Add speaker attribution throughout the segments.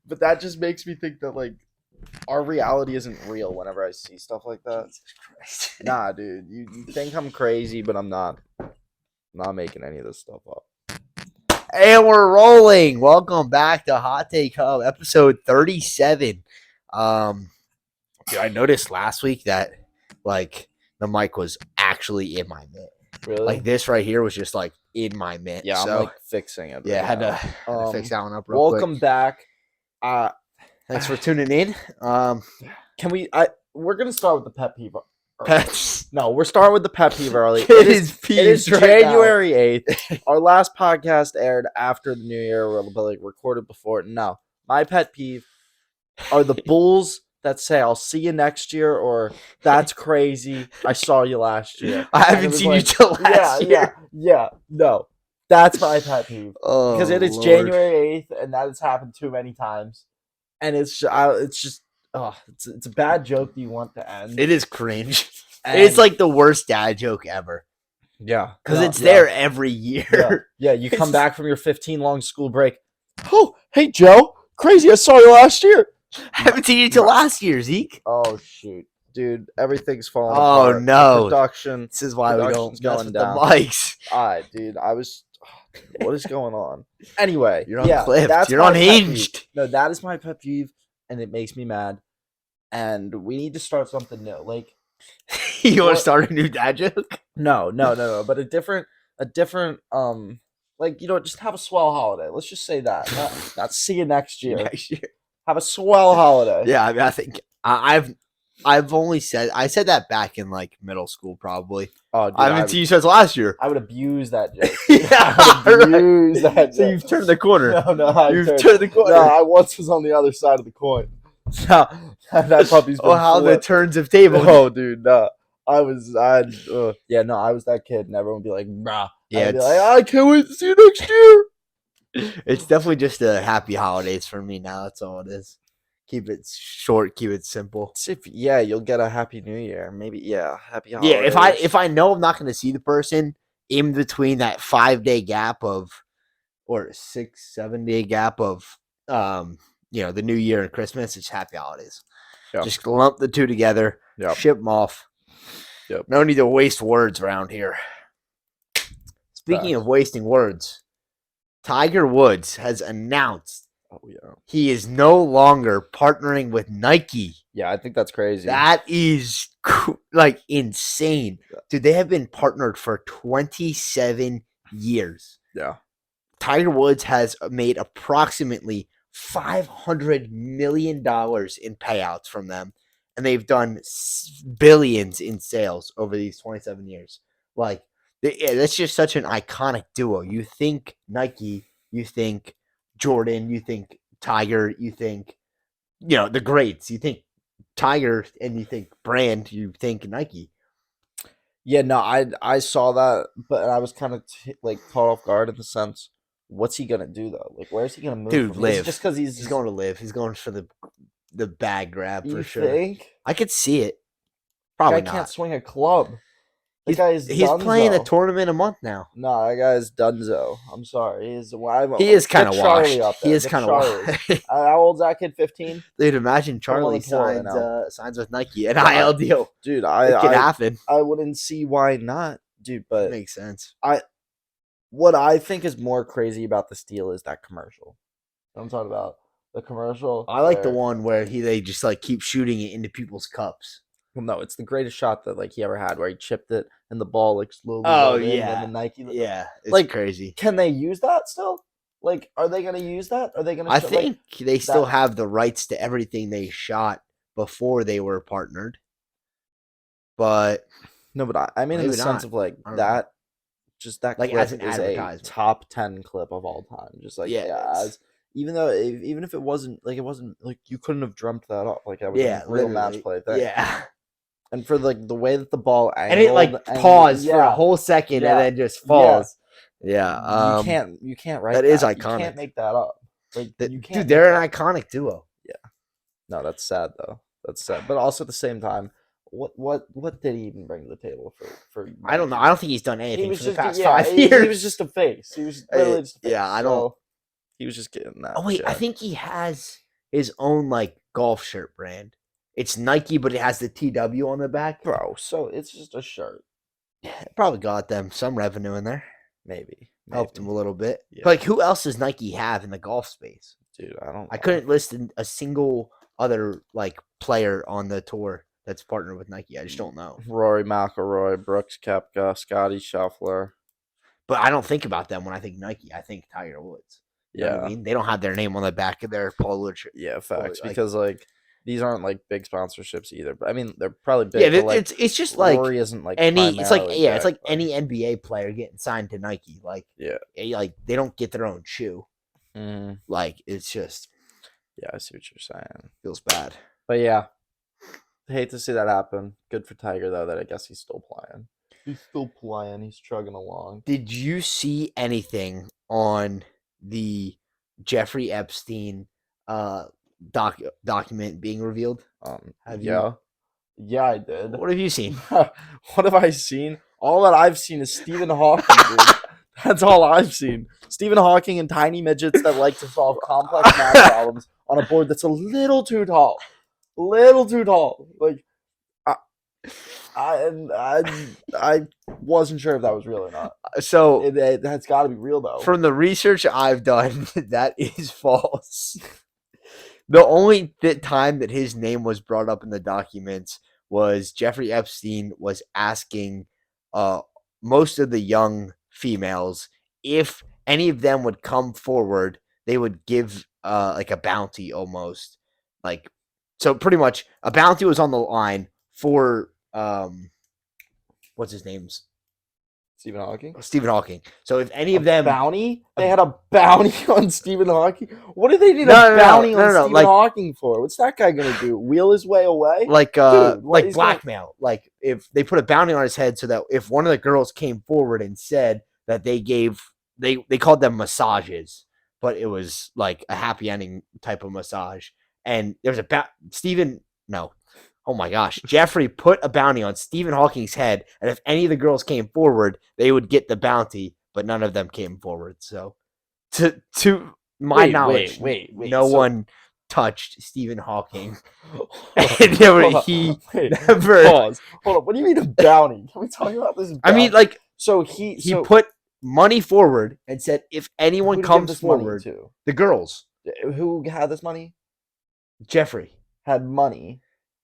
Speaker 1: But that just makes me think that like our reality isn't real whenever I see stuff like that.
Speaker 2: Jesus Christ.
Speaker 1: Nah, dude, you think I'm crazy, but I'm not. Not making any of this stuff up.
Speaker 2: And we're rolling. Welcome back to Hot Take Hub, episode 37. Dude, I noticed last week that like the mic was actually in my mitt.
Speaker 1: Really?
Speaker 2: Like this right here was just like in my mitt.
Speaker 1: Yeah,
Speaker 2: so,
Speaker 1: I'm like fixing it.
Speaker 2: yeah,
Speaker 1: right
Speaker 2: had
Speaker 1: now.
Speaker 2: to fix that one up real
Speaker 1: Welcome
Speaker 2: quick.
Speaker 1: back.
Speaker 2: Thanks for tuning in.
Speaker 1: Can we? We're gonna start with the pet peeve.
Speaker 2: Pets.
Speaker 1: No, we're starting with the pet peeve early.
Speaker 2: It is
Speaker 1: January 8th. Our last podcast aired after the new year. We're like recorded before it. No, my pet peeve are the bulls that say "I'll see you next year" or "That's crazy. I saw you last year."
Speaker 2: I haven't seen you till last year.
Speaker 1: Yeah. No, that's my pet peeve because it is
Speaker 2: Lord.
Speaker 1: January 8th, and that has happened too many times, and it's just. Oh, it's a bad joke that you want to end.
Speaker 2: It is cringe.
Speaker 1: And
Speaker 2: It's like the worst dad joke ever.
Speaker 1: Yeah.
Speaker 2: Because it's there every year.
Speaker 1: Yeah, you come back from your 15 long school break. Oh, hey, Joe. Crazy, I saw you last year.
Speaker 2: I haven't seen you till last year, Zeke.
Speaker 1: Oh, shoot. Dude, everything's falling
Speaker 2: Oh,
Speaker 1: apart.
Speaker 2: no.
Speaker 1: The production.
Speaker 2: This is why we don't
Speaker 1: Production's
Speaker 2: mess
Speaker 1: going
Speaker 2: with
Speaker 1: down.
Speaker 2: the mics.
Speaker 1: All right, dude. What is going on? Anyway.
Speaker 2: You're unclipped. You're unhinged.
Speaker 1: No, that is my pet peeve, and it makes me mad. And we need to start something new. Like,
Speaker 2: You want to start a new dad joke?
Speaker 1: No. But a different, like, just have a swell holiday. Let's just say that. Not see you next year.
Speaker 2: Next year.
Speaker 1: Have a swell holiday.
Speaker 2: Yeah, I mean, I think I've only said that back in like middle school probably.
Speaker 1: Oh, dude,
Speaker 2: I haven't seen you since last year.
Speaker 1: I would abuse that joke.
Speaker 2: Yeah,
Speaker 1: I would abuse that joke.
Speaker 2: So you've turned the corner.
Speaker 1: You've
Speaker 2: turned the corner.
Speaker 1: No, I once was on the other side of the coin. No, that puppy's been
Speaker 2: How the
Speaker 1: flipped.
Speaker 2: turns of tables.
Speaker 1: Oh, dude, no. I was that kid, and everyone would be like, "Brah."
Speaker 2: Yeah,
Speaker 1: I'd be like, I can't wait to see you next year.
Speaker 2: It's definitely just a happy holidays for me now. That's all it is. Keep it short. Keep it simple.
Speaker 1: You'll get a happy new year. Maybe, happy holidays.
Speaker 2: Yeah, if I know I'm not going to see the person in between that 5-day gap or 6-7 day gap of the New Year and Christmas, it's happy holidays.
Speaker 1: Yep.
Speaker 2: Just lump the two together.
Speaker 1: Yep.
Speaker 2: Ship them off.
Speaker 1: Yep.
Speaker 2: No need to waste words around here. Speaking of wasting words, Tiger Woods has announced he is no longer partnering with Nike.
Speaker 1: Yeah, I think that's crazy.
Speaker 2: That is like insane. Dude, they have been partnered for 27 years.
Speaker 1: Yeah.
Speaker 2: Tiger Woods has made approximately $500 million in payouts from them, and they've done billions in sales over these 27 years. Like, that's just such an iconic duo. You think Nike, you think Jordan, you think Tiger, you think, the greats. You think Tiger and you think brand, you think Nike.
Speaker 1: Yeah, no, I saw that, but I was kind of caught off guard in the sense, what's he gonna do though? Like, where's he gonna move?
Speaker 2: Dude, live.
Speaker 1: Just because he's
Speaker 2: going to live. He's going for the bag grab for sure.
Speaker 1: Think?
Speaker 2: I could see it. Probably
Speaker 1: guy
Speaker 2: not.
Speaker 1: Can't swing a club.
Speaker 2: He's playing a tournament a month now.
Speaker 1: No, that guy's Dunzo. I'm sorry.
Speaker 2: He is kind of washed. He is kind of washed.
Speaker 1: How old's that kid? 15.
Speaker 2: Dude, imagine Charlie signs with Nike an IL deal.
Speaker 1: Dude,
Speaker 2: it could happen.
Speaker 1: I wouldn't see why not, dude. But
Speaker 2: it makes sense.
Speaker 1: What I think is more crazy about this deal is that commercial. I'm talking about the commercial.
Speaker 2: I like the one where they just keep shooting it into people's cups.
Speaker 1: Well, no, it's the greatest shot that he ever had, where he chipped it and the ball slowly.
Speaker 2: Oh yeah,
Speaker 1: and the Nike.
Speaker 2: Yeah, it's crazy.
Speaker 1: Can they use that still? Are they going to use that? Are they going to?
Speaker 2: I think they still have the rights to everything they shot before they were partnered. But
Speaker 1: no, but I mean in the sense of that. Just that clip
Speaker 2: as an
Speaker 1: is a top 10 clip of all time. Just even if it wasn't you couldn't have dreamt that up. That was a real match play thing.
Speaker 2: Yeah.
Speaker 1: And for the way that the ball
Speaker 2: angled, and it paused for a whole second and then just falls. Yeah.
Speaker 1: You can't write
Speaker 2: that. Is iconic.
Speaker 1: You can't make that up. You can't.
Speaker 2: Dude, they're an iconic duo.
Speaker 1: Yeah. No, that's sad though. That's sad. But also at the same time, what did he even bring to the table for
Speaker 2: I don't know. I don't think he's done anything for the past 5 years.
Speaker 1: He was just a face. He was literally just a face.
Speaker 2: Yeah, I don't.
Speaker 1: He was just getting that.
Speaker 2: Oh wait, I
Speaker 1: check.
Speaker 2: think he has his own like golf shirt brand. It's Nike, but it has the TW on the back.
Speaker 1: Bro, so it's just a shirt.
Speaker 2: Probably got them some revenue in there.
Speaker 1: Maybe.
Speaker 2: Helped him a little bit.
Speaker 1: Yeah.
Speaker 2: But like, who else does Nike have in the golf space?
Speaker 1: Dude, I don't know.
Speaker 2: I couldn't list a single other like player on the tour that's partnered with Nike. I just don't know.
Speaker 1: Rory McIlroy, Brooks Koepka, Scotty Scheffler.
Speaker 2: But I don't think about them when I think Nike. I think Tiger Woods. You know what I mean? They don't have their name on the back of their polo shirt.
Speaker 1: Yeah, facts.
Speaker 2: like-
Speaker 1: Because like these aren't like big sponsorships either. But I mean, they're probably big.
Speaker 2: Yeah,
Speaker 1: but, like,
Speaker 2: it's just like
Speaker 1: Rory isn't like
Speaker 2: any. It's like
Speaker 1: primarily
Speaker 2: it's like
Speaker 1: big,
Speaker 2: any NBA player getting signed to Nike. Like like they don't get their own shoe.
Speaker 1: Mhm.
Speaker 2: Like it's just
Speaker 1: Yeah, I see what you're saying.
Speaker 2: feels bad.
Speaker 1: But yeah, hate to see that happen. Good for Tiger though. That I guess he's still playing. He's still playing. He's chugging along.
Speaker 2: Did you see anything on the Jeffrey Epstein document being revealed?
Speaker 1: Have
Speaker 2: you-
Speaker 1: yeah. Yeah, I did.
Speaker 2: What have you seen?
Speaker 1: What have I seen? All that I've seen is Stephen Hawking. Dude. That's all I've seen. Stephen Hawking and tiny midgets that like to solve complex math problems on a board that's a little too tall. Little too tall. Like, I wasn't sure if that was real or not.
Speaker 2: So
Speaker 1: That's got to be real though.
Speaker 2: from the research I've done, that is false. The only time that his name was brought up in the documents was Jeffrey Epstein was asking most of the young females if any of them would come forward, they would give like a bounty almost. Like, so pretty much a bounty was on the line for what's his name's
Speaker 1: Stephen Hawking.
Speaker 2: Stephen Hawking. So if any of them
Speaker 1: bounty, they had a bounty on Stephen Hawking. What do they need
Speaker 2: No,
Speaker 1: a
Speaker 2: no,
Speaker 1: bounty
Speaker 2: no,
Speaker 1: on
Speaker 2: no, no,
Speaker 1: Stephen
Speaker 2: like-
Speaker 1: Hawking for? What's that guy gonna do? Wheel his way away?
Speaker 2: like
Speaker 1: Dude, what
Speaker 2: like
Speaker 1: is that?
Speaker 2: blackmail. Like if they put a bounty on his head so that if one of the girls came forward and said that they called them massages, but it was like a happy ending type of massage. And there's oh my gosh, Jeffrey put a bounty on Stephen Hawking's head, and if any of the girls came forward, they would get the bounty, but none of them came forward. So to my knowledge, no one touched Stephen Hawking. And he never.
Speaker 1: Pause. Hold up. What do you mean a bounty? Can we talk about this?
Speaker 2: I mean, like
Speaker 1: so
Speaker 2: he put money forward and said if anyone comes forward,
Speaker 1: to
Speaker 2: the girls,
Speaker 1: who had this money
Speaker 2: Jeffrey,
Speaker 1: had money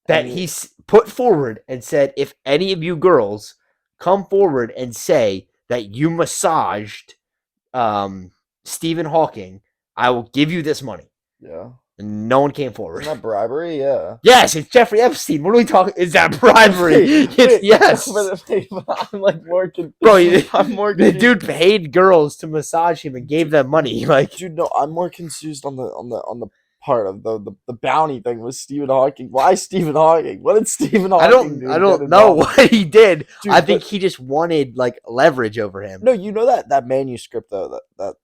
Speaker 2: that he put forward and said if any of you girls come forward and say that you massaged Stephen Hawking, I will give you this money.
Speaker 1: Yeah.
Speaker 2: And no one came forward.
Speaker 1: Isn't that bribery? Yeah.
Speaker 2: Yes, it's Jeffrey Epstein. What are we talking? Is that bribery? Yes.
Speaker 1: But I'm like more confused.
Speaker 2: Bro,
Speaker 1: I'm more
Speaker 2: the
Speaker 1: confused.
Speaker 2: dude paid girls to massage him and gave them money. Like,
Speaker 1: Dude, no, I'm more confused on the part of the bounty thing with Stephen Hawking. Why Stephen Hawking? What did Stephen Hawking do?
Speaker 2: I don't
Speaker 1: get
Speaker 2: know
Speaker 1: involved?
Speaker 2: what he did.
Speaker 1: Dude,
Speaker 2: I think he just wanted like leverage over him.
Speaker 1: No, you know that manuscript though that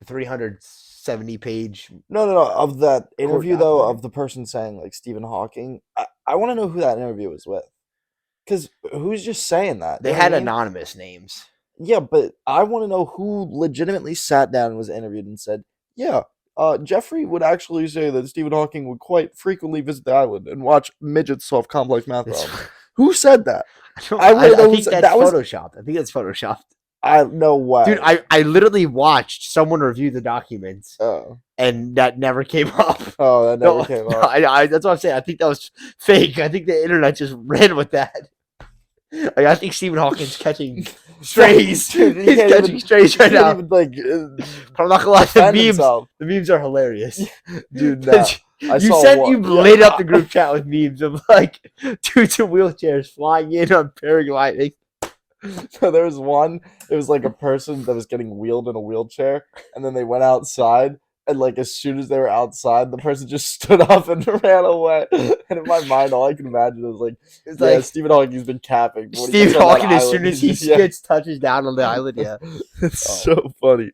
Speaker 2: 370-page.
Speaker 1: no of that interview
Speaker 2: Court
Speaker 1: though
Speaker 2: document.
Speaker 1: of the person saying like Stephen Hawking. I want to know who that interview was with, because who's just saying that?
Speaker 2: They
Speaker 1: You know
Speaker 2: had
Speaker 1: what I mean?
Speaker 2: anonymous names.
Speaker 1: Yeah, but I want to know who legitimately sat down and was interviewed and said, yeah. Jeffrey would actually say that Stephen Hawking would quite frequently visit the island and watch midgets solve complex math problems. Who said that?
Speaker 2: I
Speaker 1: wanna know who
Speaker 2: think
Speaker 1: said-
Speaker 2: that's
Speaker 1: that was-
Speaker 2: photoshopped. I think that's photoshopped.
Speaker 1: No way.
Speaker 2: Dude, I literally watched someone review the documents,
Speaker 1: Oh,
Speaker 2: and that never came up.
Speaker 1: that never
Speaker 2: No,
Speaker 1: came
Speaker 2: no,
Speaker 1: up.
Speaker 2: that's what I'm saying. I think that was fake. I think the internet just ran with that. Like, I think Stephen Hawking's catching strays.
Speaker 1: Dude, he
Speaker 2: He's
Speaker 1: can't
Speaker 2: catching
Speaker 1: even-
Speaker 2: strays right
Speaker 1: He
Speaker 2: now.
Speaker 1: can't even, like,
Speaker 2: But I'm not gonna lie,
Speaker 1: defend himself.
Speaker 2: the memes are hilarious.
Speaker 1: Dude, nah. I
Speaker 2: You
Speaker 1: saw
Speaker 2: said
Speaker 1: one.
Speaker 2: you
Speaker 1: Yeah.
Speaker 2: lit up the group chat with memes of like dudes in wheelchairs flying in on paragliding.
Speaker 1: So there was one, it was like a person that was getting wheeled in a wheelchair, and then they went outside, and like as soon as they were outside, the person just stood up and ran away. And in my mind, all I can imagine is like,
Speaker 2: It's
Speaker 1: yeah,
Speaker 2: like
Speaker 1: Stephen Hawking's been capping. When he
Speaker 2: Steve
Speaker 1: gets on that
Speaker 2: Hawking, as
Speaker 1: island,
Speaker 2: soon as
Speaker 1: he's
Speaker 2: he
Speaker 1: just-
Speaker 2: touches down on the island, yeah.
Speaker 1: It's
Speaker 2: Oh.
Speaker 1: so funny.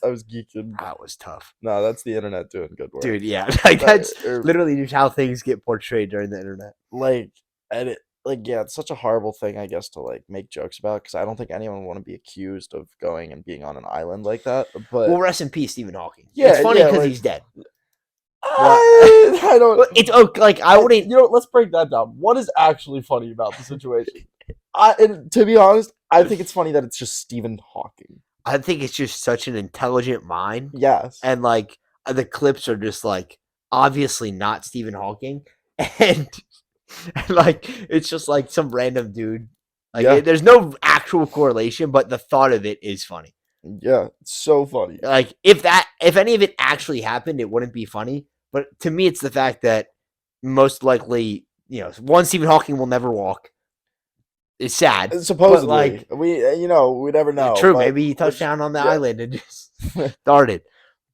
Speaker 1: I was geeking.
Speaker 2: That was tough.
Speaker 1: No, that's the internet doing good work.
Speaker 2: Dude, yeah. Like that's
Speaker 1: Or,
Speaker 2: literally just how things get portrayed during the internet.
Speaker 1: like, and like, yeah, it's such a horrible thing, I guess, to like make jokes about because I don't think anyone would want to be accused of going and being on an island like that. But
Speaker 2: Well, rest in peace, Stephen Hawking.
Speaker 1: yeah,
Speaker 2: It's funny
Speaker 1: yeah,
Speaker 2: because
Speaker 1: like
Speaker 2: he's dead.
Speaker 1: I don't.
Speaker 2: Well, it's okay. Like I wouldn't.
Speaker 1: Let's break that down. What is actually funny about the situation? And to be honest, I think it's funny that it's just Stephen Hawking.
Speaker 2: I think it's just such an intelligent mind,
Speaker 1: Yes.
Speaker 2: and like the clips are just like obviously not Stephen Hawking, and, and like it's just like some random dude. Like
Speaker 1: Yeah.
Speaker 2: there's no actual correlation, but the thought of it is funny.
Speaker 1: Yeah, it's so funny.
Speaker 2: Like if any of it actually happened, it wouldn't be funny. But to me, it's the fact that most likely, one, Stephen Hawking will never walk. It's sad.
Speaker 1: Supposedly,
Speaker 2: like,
Speaker 1: we never know.
Speaker 2: True,
Speaker 1: but
Speaker 2: maybe he touched down on the
Speaker 1: yeah.
Speaker 2: island and just started.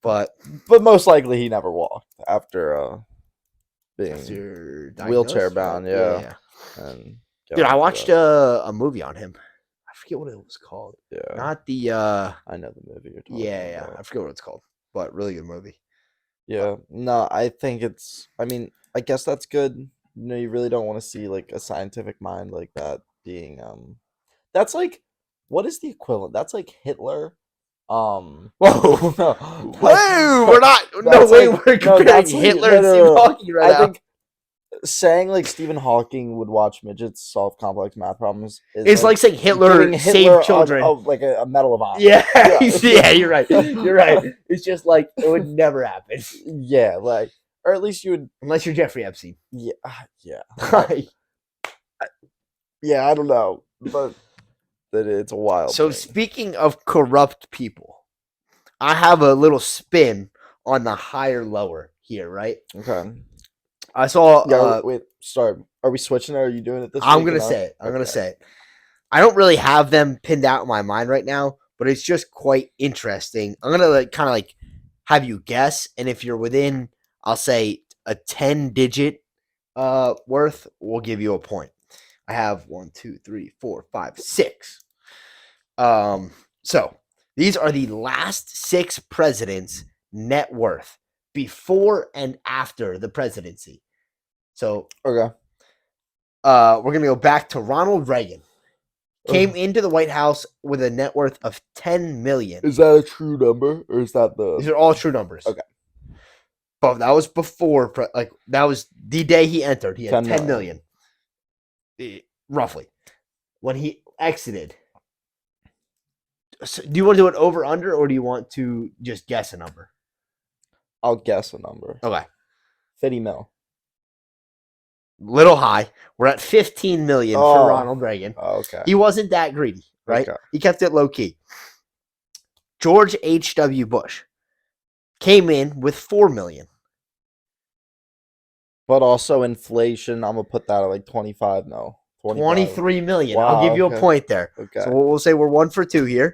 Speaker 2: But
Speaker 1: most likely he never walked after being wheelchair
Speaker 2: diagnosed,
Speaker 1: bound.
Speaker 2: right?
Speaker 1: Yeah. And
Speaker 2: Dude, I watched a movie on him. I forget what it was called.
Speaker 1: Yeah.
Speaker 2: Not the
Speaker 1: I know the movie you're talking
Speaker 2: yeah.
Speaker 1: about.
Speaker 2: I forget what it's called, but really good movie.
Speaker 1: Yeah. No, I think it's. I mean, I guess that's good. You really don't want to see like a scientific mind like that being. That's like, what is the equivalent? That's like Hitler.
Speaker 2: Whoa,
Speaker 1: no,
Speaker 2: whoa, we're not. No
Speaker 1: that's
Speaker 2: way,
Speaker 1: like-
Speaker 2: we're
Speaker 1: no,
Speaker 2: comparing
Speaker 1: that's like-
Speaker 2: Hitler
Speaker 1: no,
Speaker 2: and
Speaker 1: no,
Speaker 2: Stephen
Speaker 1: no.
Speaker 2: Hawking right
Speaker 1: I
Speaker 2: now.
Speaker 1: think saying like Stephen Hawking would watch midgets solve complex math problems is
Speaker 2: It's like saying Hitler
Speaker 1: giving
Speaker 2: saved children.
Speaker 1: like a medal of honor.
Speaker 2: Yeah, yeah, you're right. You're right. It's just like it would never happen
Speaker 1: Yeah, like, or at least you would.
Speaker 2: unless you're Jeffrey Epstein.
Speaker 1: Yeah, yeah,
Speaker 2: Like,
Speaker 1: yeah. I don't know, but that it's a wild.
Speaker 2: so
Speaker 1: thing.
Speaker 2: speaking of corrupt people, I have a little spin on the higher lower here, right?
Speaker 1: Okay.
Speaker 2: I saw.
Speaker 1: Yeah. Wait. Sorry. Are we switching? Or are you doing it this?
Speaker 2: I'm
Speaker 1: week
Speaker 2: gonna
Speaker 1: or not?
Speaker 2: say it. I'm gonna
Speaker 1: Okay.
Speaker 2: say it. I don't really have them pinned out in my mind right now, but it's just quite interesting. I'm gonna kind of like have you guess, and if you're within, I'll say a 10-digit worth, we'll give you a point. I have 1, 2, 3, 4, 5, 6. So these are the last 6 presidents' net worth before and after the presidency. So
Speaker 1: Okay.
Speaker 2: we're gonna go back to Ronald Reagan. Came into the White House with a net worth of $10 million.
Speaker 1: Is that a true number, or is that
Speaker 2: These
Speaker 1: the?
Speaker 2: are all true numbers.
Speaker 1: Okay.
Speaker 2: But that was before, that was the day he entered. He had
Speaker 1: 10
Speaker 2: $10 million. Roughly. When he exited. So do you want to do it over under, or do you want to just guess a number?
Speaker 1: I'll guess a number.
Speaker 2: Okay.
Speaker 1: 50 mil.
Speaker 2: Little high. We're at 15 million
Speaker 1: Oh.
Speaker 2: for Ronald Reagan.
Speaker 1: Oh, okay.
Speaker 2: He wasn't that greedy, right?
Speaker 1: Okay.
Speaker 2: He kept it low key. George H.W. Bush came in with 4 million.
Speaker 1: But also inflation. I'm gonna put that at like 25. No. 25.
Speaker 2: 23 million. I'll
Speaker 1: Wow,
Speaker 2: give you
Speaker 1: okay.
Speaker 2: a point there.
Speaker 1: Okay.
Speaker 2: So we'll say we're 1 for 2 here.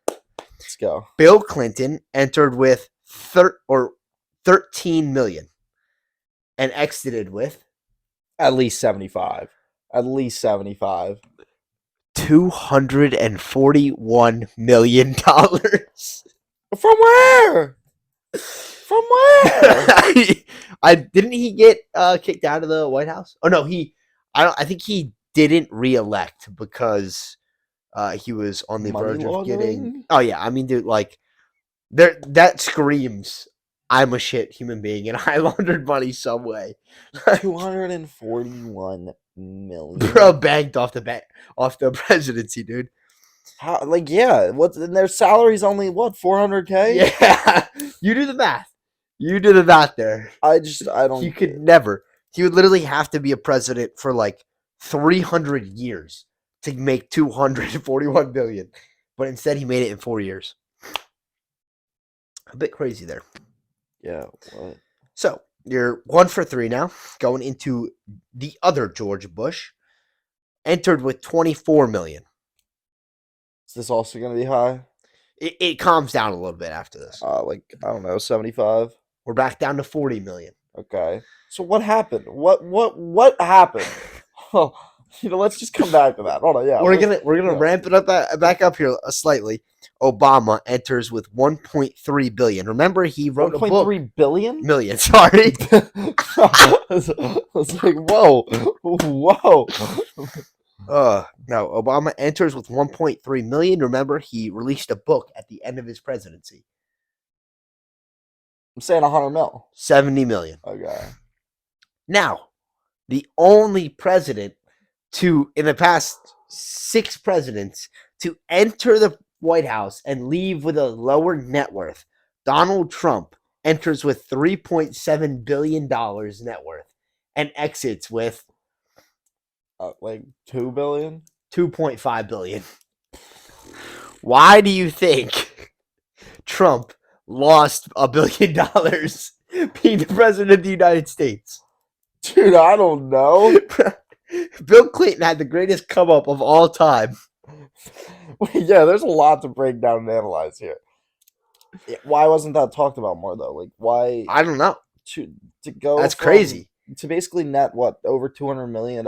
Speaker 1: Let's go.
Speaker 2: Bill Clinton entered with 13 million and exited with
Speaker 1: At least 75. At least 75.
Speaker 2: $241 million.
Speaker 1: From where? From where?
Speaker 2: Didn't he get kicked out of the White House? Oh no, I think he didn't re-elect because he was on the
Speaker 1: Money
Speaker 2: verge of getting.
Speaker 1: laundering?
Speaker 2: Oh yeah, I mean, dude, like that screams I'm a shit human being and I laundered money some way.
Speaker 1: 241 million.
Speaker 2: Bro, banked off the presidency, dude.
Speaker 1: How, like, yeah. And their salary's only what, 400K?
Speaker 2: Yeah, you do the math. You do the math there.
Speaker 1: I don't.
Speaker 2: He could never. He would literally have to be a president for like 300 years to make 241 billion. But instead, he made it in 4 years. A bit crazy there.
Speaker 1: Yeah. What?
Speaker 2: So you're 1 for 3 now. Going into the other George Bush. Entered with 24 million.
Speaker 1: Is this also gonna be high?
Speaker 2: It calms down a little bit after this.
Speaker 1: Like, I don't know, 75.
Speaker 2: We're back down to 40 million.
Speaker 1: Okay. So what happened? What happened? let's just come back to that. Hold on, yeah.
Speaker 2: we're gonna
Speaker 1: yeah.
Speaker 2: ramp it up back up here slightly. Obama enters with 1.3 billion. Remember, he wrote a book.
Speaker 1: 1.3 billion?
Speaker 2: Million. Sorry.
Speaker 1: I was like, whoa, whoa.
Speaker 2: No. Obama enters with 1.3 million. Remember, he released a book at the end of his presidency.
Speaker 1: I'm saying 100 mil.
Speaker 2: 70 million.
Speaker 1: Okay.
Speaker 2: Now, the only president in the past 6 presidents to enter the White House and leave with a lower net worth, Donald Trump enters with $3.7 billion net worth and exits with
Speaker 1: Like 2 billion?
Speaker 2: 2.5 billion. Why do you think Trump lost $1 billion being the president of the United States?
Speaker 1: Dude, I don't know.
Speaker 2: Bill Clinton had the greatest come up of all time.
Speaker 1: Yeah, there's a lot to break down and analyze here. Why wasn't that talked about more though? Like, why
Speaker 2: I don't know.
Speaker 1: to go?
Speaker 2: That's crazy.
Speaker 1: To basically net what, over $200 million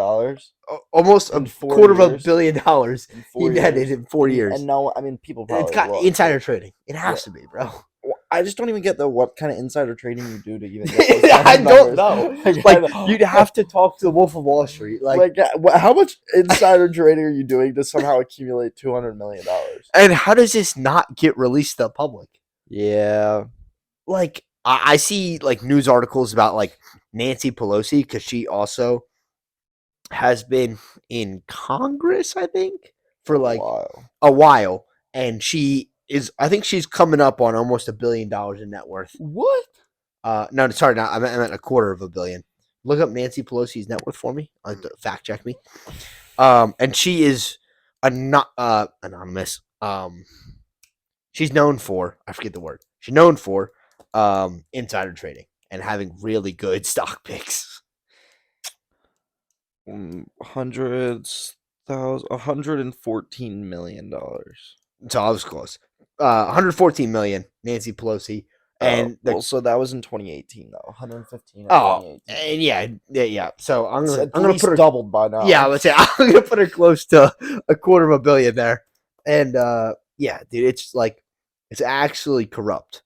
Speaker 2: Almost a
Speaker 1: in 4
Speaker 2: quarter of
Speaker 1: years?
Speaker 2: $1 billion
Speaker 1: In
Speaker 2: he
Speaker 1: 4
Speaker 2: netted
Speaker 1: years.
Speaker 2: in 4 years.
Speaker 1: And no, I mean, people probably
Speaker 2: It's got
Speaker 1: look,
Speaker 2: insider trading. It has to be, bro.
Speaker 1: I just don't even get what kind of insider trading you do to even get those
Speaker 2: I
Speaker 1: kind of
Speaker 2: don't
Speaker 1: numbers.
Speaker 2: know. Like, you'd have to talk to the Wolf of Wall Street.
Speaker 1: How much insider trading are you doing to somehow accumulate $200 million?
Speaker 2: And how does this not get released to the public?
Speaker 1: Yeah.
Speaker 2: Like, I see like news articles about like Nancy Pelosi, because she also has been in Congress, I think, for like a while, and I think she's coming up on almost $1 billion in net worth.
Speaker 1: What?
Speaker 2: No, sorry, not I meant a quarter of $1 billion. Look up Nancy Pelosi's net worth for me. Fact check me. And she is anonymous. She's known for, I forget the word. She's known for insider trading and having really good stock picks.
Speaker 1: $114 million.
Speaker 2: So I was close. 114 million, Nancy Pelosi. And
Speaker 1: so that was in 2018 though. 115 in
Speaker 2: 2018.
Speaker 1: 2018.
Speaker 2: And yeah. So I'm
Speaker 1: It's
Speaker 2: gonna put her
Speaker 1: doubled by now.
Speaker 2: Yeah, let's say I'm gonna put her close to a quarter of $1 billion there. And yeah, dude, it's like it's actually corrupt.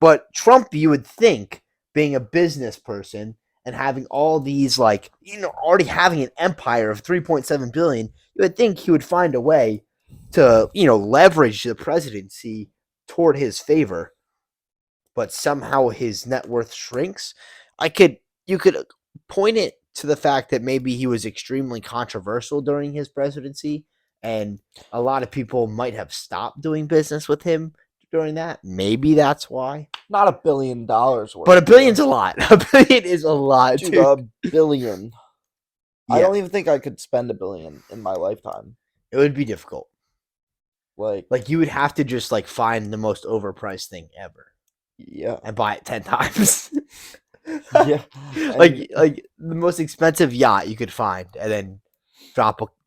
Speaker 2: But Trump, you would think, being a business person and having all these already having an empire of 3.7 billion, you would think he would find a way to, leverage the presidency toward his favor. But somehow his net worth shrinks. You could point it to the fact that maybe he was extremely controversial during his presidency, and a lot of people might have stopped doing business with him during that. Maybe that's why.
Speaker 1: Not $1 billion worth.
Speaker 2: But $1 billion's a lot. $1 billion is a lot, dude.
Speaker 1: $1 billion.
Speaker 2: Yeah.
Speaker 1: I don't even think I could spend $1 billion in my lifetime.
Speaker 2: It would be difficult.
Speaker 1: Like
Speaker 2: you would have to just find the most overpriced thing ever.
Speaker 1: Yeah.
Speaker 2: And buy it 10 times.
Speaker 1: Yeah.
Speaker 2: like the most expensive yacht you could find, and then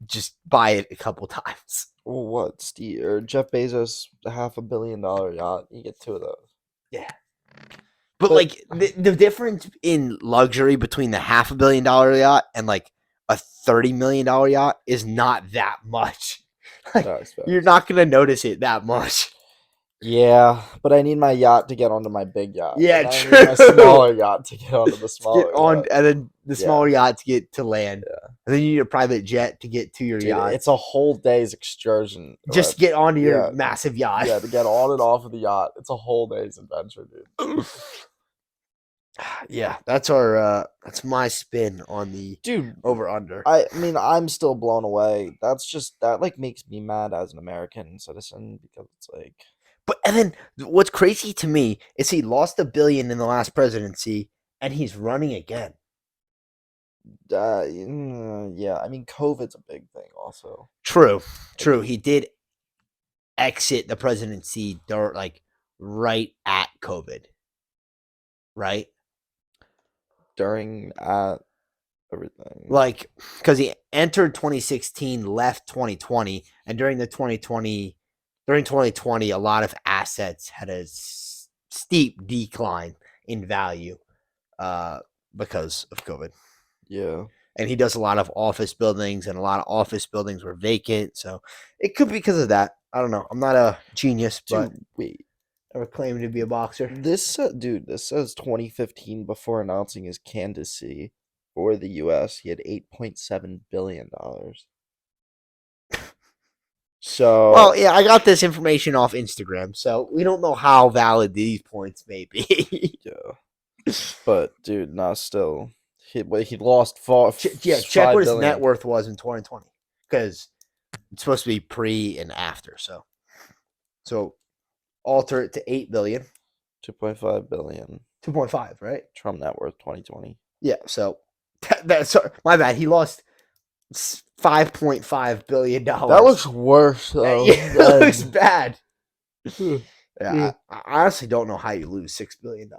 Speaker 2: just buy it a couple times.
Speaker 1: Well, what, Steve or Jeff Bezos, $500 million yacht? You get 2 of those.
Speaker 2: Yeah. But the difference in luxury between the $500 million yacht and a $30 million yacht is not that much. You're not gonna notice it that much.
Speaker 1: Yeah, but I need my yacht to get onto my big yacht.
Speaker 2: Yeah,
Speaker 1: true.
Speaker 2: I need
Speaker 1: my smaller yacht to get onto the smaller yacht.
Speaker 2: And then the smaller yacht to get to land. Yeah. And then you need a private jet to get to your yacht.
Speaker 1: It's a whole day's excursion.
Speaker 2: Just to get onto your massive yacht.
Speaker 1: Yeah, to get on and off of the yacht. It's a whole day's adventure, dude.
Speaker 2: Yeah, that's my spin on the over under.
Speaker 1: I mean, I'm still blown away. That makes me mad as an American citizen, because it's
Speaker 2: But and then what's crazy to me is he lost $1 billion in the last presidency, and he's running again.
Speaker 1: Yeah, I mean, COVID's a big thing also.
Speaker 2: True. He did exit the presidency right at COVID. Right?
Speaker 1: During everything.
Speaker 2: Because he entered 2016, left 2020, and during 2020, a lot of assets had a steep decline in value because of COVID.
Speaker 1: Yeah.
Speaker 2: and he does a lot of office buildings, and a lot of office buildings were vacant. So it could be because of that. I don't know. I'm not a genius, but
Speaker 1: Dude, wait.
Speaker 2: never claimed to be a boxer.
Speaker 1: This says 2015 before announcing his candidacy for the U.S. He had $8.7 billion. So
Speaker 2: Well, yeah, I got this information off Instagram, so we don't know how valid these points may be.
Speaker 1: yeah, but dude, not still. He lost four.
Speaker 2: Check what his net worth was in 2020, because it's supposed to be pre and after. So alter it to 8 billion.
Speaker 1: 2.5 billion.
Speaker 2: 2.5, right?
Speaker 1: Trump net worth 2020.
Speaker 2: Yeah. So that's my bad. He lost $5.5 billion.
Speaker 1: That looks worse though.
Speaker 2: Yeah, that looks bad.
Speaker 1: Yeah.
Speaker 2: Yeah, I honestly don't know how you lose $6 billion.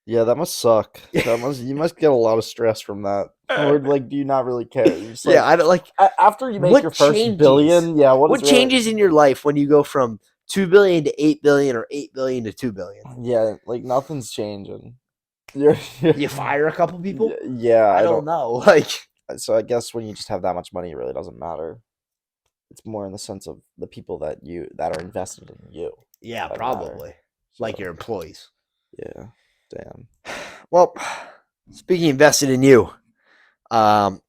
Speaker 1: Yeah, that must suck. You must get a lot of stress from that. Or like, do you not really care? You're just
Speaker 2: Yeah, I don't like.
Speaker 1: after you make
Speaker 2: what
Speaker 1: your first
Speaker 2: changes?
Speaker 1: billion. Yeah,
Speaker 2: What changes in your life when you go from 2 billion to 8 billion or 8 billion to 2 billion?
Speaker 1: Yeah, like nothing's changing.
Speaker 2: You fire a couple people?
Speaker 1: Yeah,
Speaker 2: I don't know. Like,
Speaker 1: so I guess when you just have that much money, it really doesn't matter. It's more in the sense of the people that are invested in you.
Speaker 2: yeah,
Speaker 1: that
Speaker 2: probably.
Speaker 1: matter.
Speaker 2: Like
Speaker 1: So,
Speaker 2: your employees.
Speaker 1: yeah, damn.
Speaker 2: Well, speaking of invested in you, call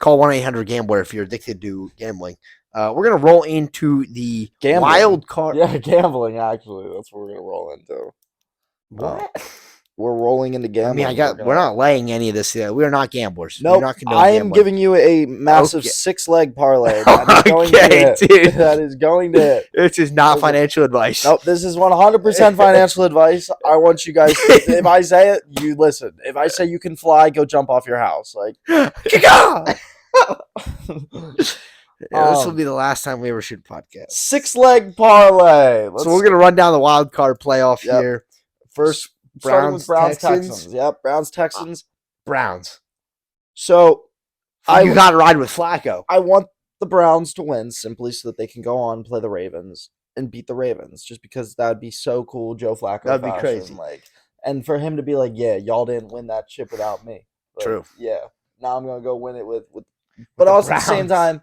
Speaker 2: 1-800-GAMBLER if you're addicted to gambling. We're gonna roll into the
Speaker 1: Gambling.
Speaker 2: wild card.
Speaker 1: Yeah, gambling. Actually, that's what we're gonna roll into.
Speaker 2: What?
Speaker 1: We're rolling into
Speaker 2: I
Speaker 1: gambling.
Speaker 2: mean, we're not laying any of this. We are not gamblers.
Speaker 1: No,
Speaker 2: We're not
Speaker 1: I am
Speaker 2: gambling.
Speaker 1: giving you a massive
Speaker 2: Okay.
Speaker 1: 6-leg parlay. That is going to
Speaker 2: Okay,
Speaker 1: hit.
Speaker 2: dude.
Speaker 1: That is going to hit.
Speaker 2: This is not financial advice.
Speaker 1: Nope, this is 100% financial advice. I want you guys to, if I say it, you listen. If I say you can fly, go jump off your house. Like,
Speaker 2: Yeah, this will be the last time we ever shoot a podcast.
Speaker 1: 6-leg parlay.
Speaker 2: So we're gonna run down the wild card playoff
Speaker 1: Yep.
Speaker 2: here. First,
Speaker 1: starting with
Speaker 2: Browns,
Speaker 1: Texans. Yep, Browns Texans.
Speaker 2: Browns.
Speaker 1: So
Speaker 2: You got to ride with Flacco.
Speaker 1: I want the Browns to win simply so that they can go on and play the Ravens and beat the Ravens, just because that would be so cool, Joe Flacco.
Speaker 2: That'd be
Speaker 1: fashion,
Speaker 2: crazy.
Speaker 1: Like, and for him to be like, yeah, y'all didn't win that chip without me. Like,
Speaker 2: True.
Speaker 1: Yeah. Now I'm gonna go win it with but also at the same
Speaker 2: Browns.
Speaker 1: time,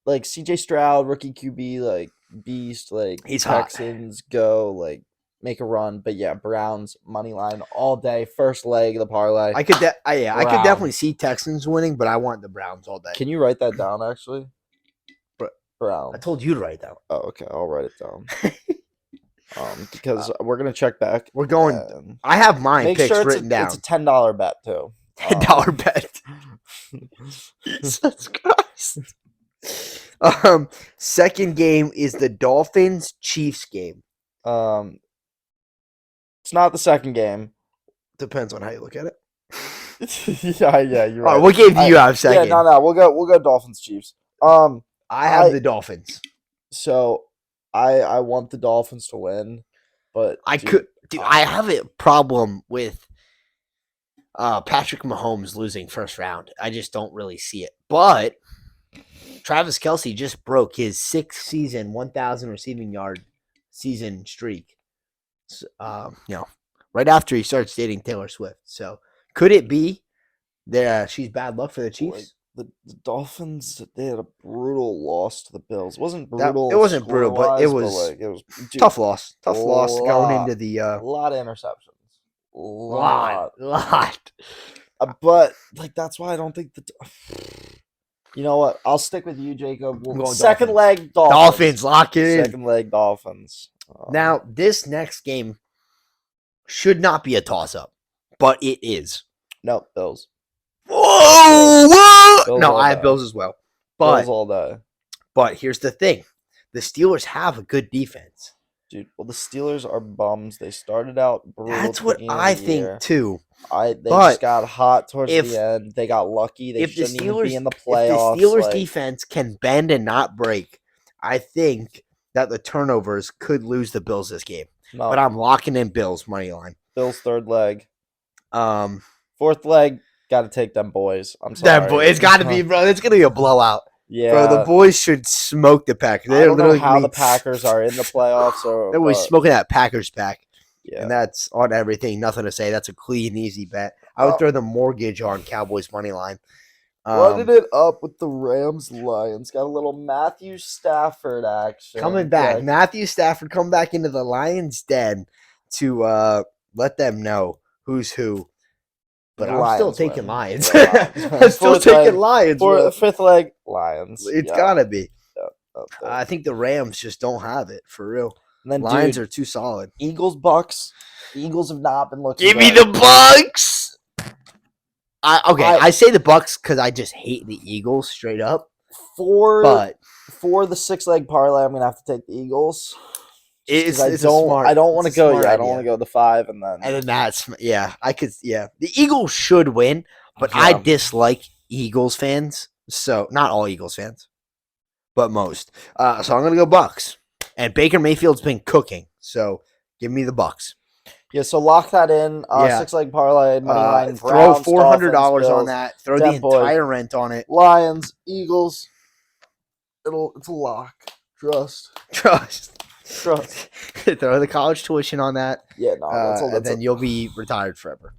Speaker 1: like CJ Stroud, rookie QB, like beast, like
Speaker 2: He's hot.
Speaker 1: Texans go, like make a run. But yeah, Browns money line all day, first leg of the parlay.
Speaker 2: I could, I could
Speaker 1: Brown.
Speaker 2: definitely see Texans winning, but I want the Browns all day.
Speaker 1: Can you write that down actually? Brown.
Speaker 2: I told you to write that.
Speaker 1: Oh, okay. I'll write it down. Because we're gonna check back.
Speaker 2: We're going. I have mine
Speaker 1: Make
Speaker 2: picks
Speaker 1: sure
Speaker 2: written down.
Speaker 1: It's a $10 bet too.
Speaker 2: $10 bet. Jesus Christ. Second game is the Dolphins Chiefs game.
Speaker 1: It's not the second game.
Speaker 2: Depends on how you look at it.
Speaker 1: yeah, you're right.
Speaker 2: All right, what game do you have second?
Speaker 1: Yeah, no, we'll go Dolphins Chiefs.
Speaker 2: I have the Dolphins.
Speaker 1: So I want the Dolphins to win, but
Speaker 2: I have a problem with Patrick Mahomes losing first round. I just don't really see it. But Travis Kelce just broke his 6th season 1,000 receiving yard season streak. Right after he starts dating Taylor Swift. So could it be that she's bad luck for the Chiefs?
Speaker 1: The Dolphins, they had a brutal loss to the Bills. It wasn't brutal.
Speaker 2: It wasn't brutal, but it was,
Speaker 1: it was
Speaker 2: tough loss. Tough loss going into the
Speaker 1: a lot of interceptions.
Speaker 2: Lot.
Speaker 1: But like that's why I don't think you know what? I'll stick with you, Jacob. Second
Speaker 2: Dolphins.
Speaker 1: leg
Speaker 2: Dolphins, lock it in.
Speaker 1: Second leg Dolphins.
Speaker 2: Now, this next game should not be a toss-up, but it is.
Speaker 1: No, Bills.
Speaker 2: Whoa!
Speaker 1: Bills
Speaker 2: No,
Speaker 1: all
Speaker 2: I have
Speaker 1: day.
Speaker 2: Bills as well.
Speaker 1: Bills all day.
Speaker 2: But here's the thing. The Steelers have a good defense.
Speaker 1: Dude, well, the Steelers are bums. They started out brutal.
Speaker 2: That's what I think, too.
Speaker 1: They just got hot towards
Speaker 2: if-
Speaker 1: the end. They got lucky. They
Speaker 2: If the
Speaker 1: shouldn't even be
Speaker 2: Steelers,
Speaker 1: in the playoffs.
Speaker 2: if the Steelers
Speaker 1: like,
Speaker 2: defense can bend and not break, I think that the turnovers could lose the Bills this game.
Speaker 1: no,
Speaker 2: But I'm locking in Bills money line.
Speaker 1: Bills third leg.
Speaker 2: Um,
Speaker 1: Fourth leg, got to take them boys. I'm sorry.
Speaker 2: that boy, it's got to be, bro. It's gonna be a blowout.
Speaker 1: Yeah.
Speaker 2: Bro, the boys should smoke the Packers.
Speaker 1: I don't know how the Packers are in the playoffs.
Speaker 2: They're always smoking that Packers pack.
Speaker 1: Yeah.
Speaker 2: And that's on everything. Nothing to say. That's a clean, easy bet. I would
Speaker 1: Oh.
Speaker 2: throw the mortgage on Cowboys money line.
Speaker 1: Running it up with the Rams Lions. Got a little Matthew Stafford action.
Speaker 2: Coming back.
Speaker 1: Yeah.
Speaker 2: Matthew Stafford come back into the Lions' den to let them know who's who. But
Speaker 1: The
Speaker 2: I'm still
Speaker 1: Lions
Speaker 2: taking
Speaker 1: win.
Speaker 2: Lions.
Speaker 1: Yeah, Lions win.
Speaker 2: I'm still
Speaker 1: Fourth
Speaker 2: taking
Speaker 1: leg-
Speaker 2: Lions. Bro.
Speaker 1: Fifth leg, Lions.
Speaker 2: It's
Speaker 1: Yeah,
Speaker 2: gotta be.
Speaker 1: up there.
Speaker 2: I think the Rams just don't have it for real.
Speaker 1: And then,
Speaker 2: Lions
Speaker 1: dude,
Speaker 2: are too solid.
Speaker 1: Eagles, Bucks. The Eagles have not been looking
Speaker 2: Give me
Speaker 1: good.
Speaker 2: the Bucks. I say the Bucks because I just hate the Eagles straight up.
Speaker 1: For
Speaker 2: But
Speaker 1: the 6-leg parlay, I'm gonna have to take the Eagles.
Speaker 2: it's
Speaker 1: I
Speaker 2: a
Speaker 1: don't
Speaker 2: smart.
Speaker 1: I don't want to
Speaker 2: it's a
Speaker 1: go.
Speaker 2: smart
Speaker 1: Yeah, I don't
Speaker 2: idea.
Speaker 1: want to go the 5 and then.
Speaker 2: And then that's I could the Eagles should win, but I
Speaker 1: Yeah.
Speaker 2: dislike Eagles fans. So not all Eagles fans, but most. So I'm gonna go Bucks. And Baker Mayfield's been cooking, so give me the Bucks.
Speaker 1: Yeah, so lock that in.
Speaker 2: Yeah.
Speaker 1: 6-leg parlay, money line.
Speaker 2: Throw
Speaker 1: Browns,
Speaker 2: $400
Speaker 1: Dolphins,
Speaker 2: on
Speaker 1: Bills,
Speaker 2: that. Throw
Speaker 1: Dead
Speaker 2: the
Speaker 1: boy.
Speaker 2: entire rent on it.
Speaker 1: Lions, Eagles. It's a lock. Trust.
Speaker 2: Throw the college tuition on that.
Speaker 1: Yeah, no,
Speaker 2: and then you'll be retired forever.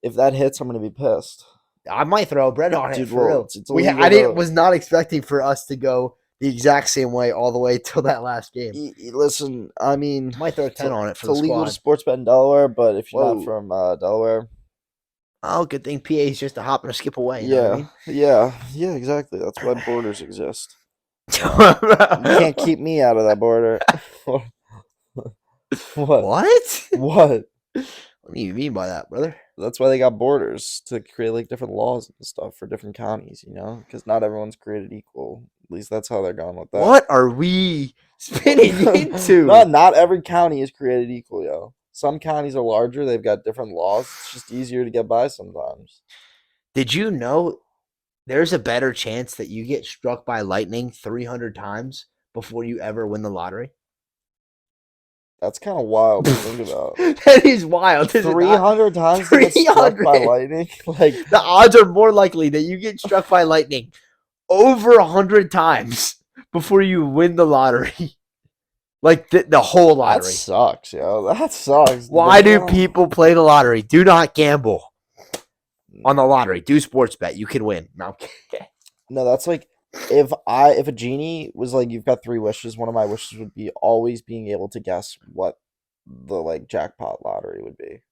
Speaker 1: if that hits, I'm gonna be pissed.
Speaker 2: I might throw bread on it
Speaker 1: Dude,
Speaker 2: for
Speaker 1: well,
Speaker 2: real.
Speaker 1: it's illegal
Speaker 2: I
Speaker 1: to-
Speaker 2: was not expecting for us to go the exact same way all the way till that last game.
Speaker 1: Listen, I mean,
Speaker 2: Might throw 10 on it for the
Speaker 1: it's illegal to
Speaker 2: squad.
Speaker 1: sports bet in Delaware, but if you're
Speaker 2: Whoa.
Speaker 1: not from Delaware,
Speaker 2: Oh, good thing PA is just a hop and a skip away. You know what I mean?
Speaker 1: yeah, exactly. That's why borders exist. You
Speaker 2: You
Speaker 1: can't keep me out of that border. What?
Speaker 2: What?
Speaker 1: What?
Speaker 2: What do you mean by that, brother?
Speaker 1: That's why they got borders to create like different laws and stuff for different counties, because not everyone's created equal. At least that's how they're going with that.
Speaker 2: What are we spinning into?
Speaker 1: Not every county is created equal, yo. Some counties are larger, they've got different laws. It's just easier to get by sometimes.
Speaker 2: Did you know there's a better chance that you get struck by lightning 300 times before you ever win the lottery?
Speaker 1: That's kind of wild to think about.
Speaker 2: That is wild.
Speaker 1: 300 times to get struck by
Speaker 2: 300.
Speaker 1: lightning? Like,
Speaker 2: The odds are more likely that you get struck by lightning over 100 times before you win the lottery. Like the whole
Speaker 1: that
Speaker 2: lottery.
Speaker 1: sucks, yo. That sucks.
Speaker 2: Why do
Speaker 1: Damn.
Speaker 2: people play the lottery? Do not gamble on the lottery. Do sports bet. You can win. No, I'm kidding.
Speaker 1: No, that's like if a genie was like, you've got 3 wishes, one of my wishes would be always being able to guess what the like jackpot lottery would be.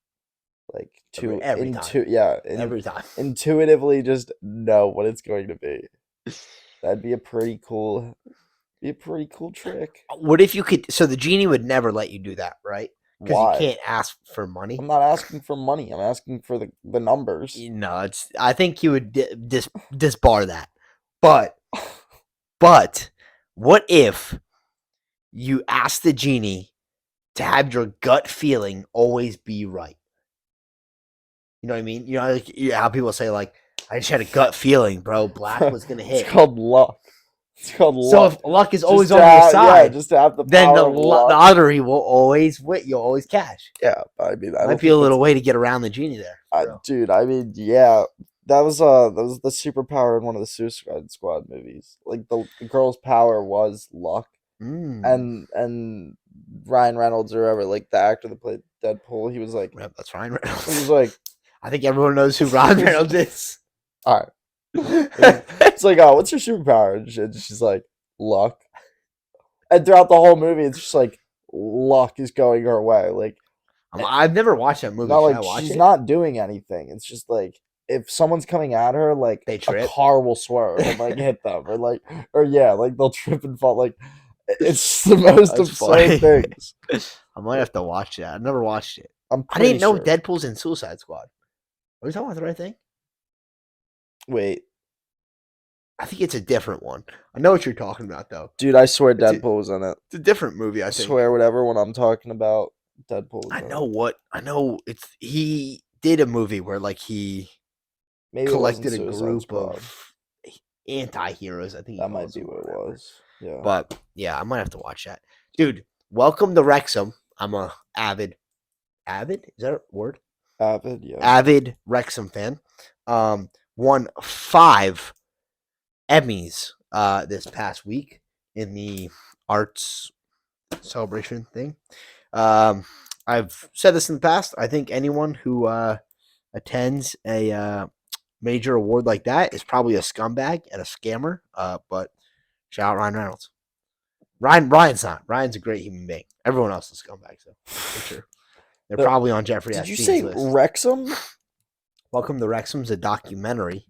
Speaker 1: Like
Speaker 2: Every time.
Speaker 1: Intuitively just know what it's going to be. That'd be a pretty cool trick.
Speaker 2: What if you could? So the genie would never let you do that, right? Because
Speaker 1: Why?
Speaker 2: you can't ask for money.
Speaker 1: I'm not asking for money. I'm asking for the numbers.
Speaker 2: No, I think you would disbar that. But what if you ask the genie to have your gut feeling always be right? You know what I mean? You know how people say, like, I just had a gut feeling, bro. Black was gonna hit.
Speaker 1: It's called luck.
Speaker 2: So if luck is always
Speaker 1: Just
Speaker 2: on
Speaker 1: to
Speaker 2: your
Speaker 1: have-
Speaker 2: side,
Speaker 1: yeah, just to have the
Speaker 2: then
Speaker 1: power
Speaker 2: the
Speaker 1: of luck.
Speaker 2: lottery will always win. You'll always cash.
Speaker 1: Yeah, I mean, I don't
Speaker 2: Might be a
Speaker 1: think
Speaker 2: little way to get around the genie there.
Speaker 1: dude. I mean, yeah, that was the superpower in one of the Suicide Squad movies. Like the girl's power was luck, and Ryan Reynolds or whatever, like the actor that played Deadpool, he was like,
Speaker 2: Yep, that's Ryan Reynolds.
Speaker 1: he was like,
Speaker 2: I think everyone knows who Ryan Reynolds is.
Speaker 1: all right. It's like, oh, what's your superpower? And she's like, luck. And throughout the whole movie, it's just like luck is going her way. Like,
Speaker 2: I've never watched that movie.
Speaker 1: not
Speaker 2: Should I
Speaker 1: like
Speaker 2: watch
Speaker 1: she's
Speaker 2: it?
Speaker 1: not doing anything. It's just like if someone's coming at her, like
Speaker 2: They
Speaker 1: a
Speaker 2: trip.
Speaker 1: car will swerve and like hit them, or like they'll trip and fall. Like it's the most
Speaker 2: That's
Speaker 1: absurd
Speaker 2: funny.
Speaker 1: things.
Speaker 2: I might have to watch that. I've never watched it.
Speaker 1: I
Speaker 2: I didn't know Deadpool's in Suicide Squad. Are we talking about the right thing?
Speaker 1: Wait,
Speaker 2: I think it's a different one. I know what you're talking about, though.
Speaker 1: dude, I swear
Speaker 2: It's a-
Speaker 1: Deadpool was in it.
Speaker 2: It's a different movie, I
Speaker 1: I
Speaker 2: think.
Speaker 1: swear, whatever one I'm talking about, Deadpool. Was
Speaker 2: I
Speaker 1: in
Speaker 2: know
Speaker 1: it.
Speaker 2: what. I know it's. He did a movie where, like, he
Speaker 1: Maybe it wasn't
Speaker 2: collected a
Speaker 1: Suicide
Speaker 2: group
Speaker 1: Squad.
Speaker 2: of anti-heroes. I think he
Speaker 1: That might
Speaker 2: calls
Speaker 1: be
Speaker 2: them,
Speaker 1: what
Speaker 2: or
Speaker 1: it
Speaker 2: whatever.
Speaker 1: was. Yeah.
Speaker 2: But yeah, I might have to watch that, dude. Welcome to Wrexham. I'm a avid. Is that a word?
Speaker 1: Avid, yeah.
Speaker 2: Avid Wrexham fan. Won 5 Emmys this past week in the arts celebration thing. I I've said this in the past. I think anyone who attends a major award like that is probably a scumbag and a scammer. But shout out Ryan Reynolds. Ryan's not. Ryan's a great human being. Everyone else is scumbags, though. For sure. They're probably on Jeffrey
Speaker 1: Did you
Speaker 2: Epstein's
Speaker 1: say
Speaker 2: list.
Speaker 1: Wrexham?
Speaker 2: Welcome to Wrexham's a documentary,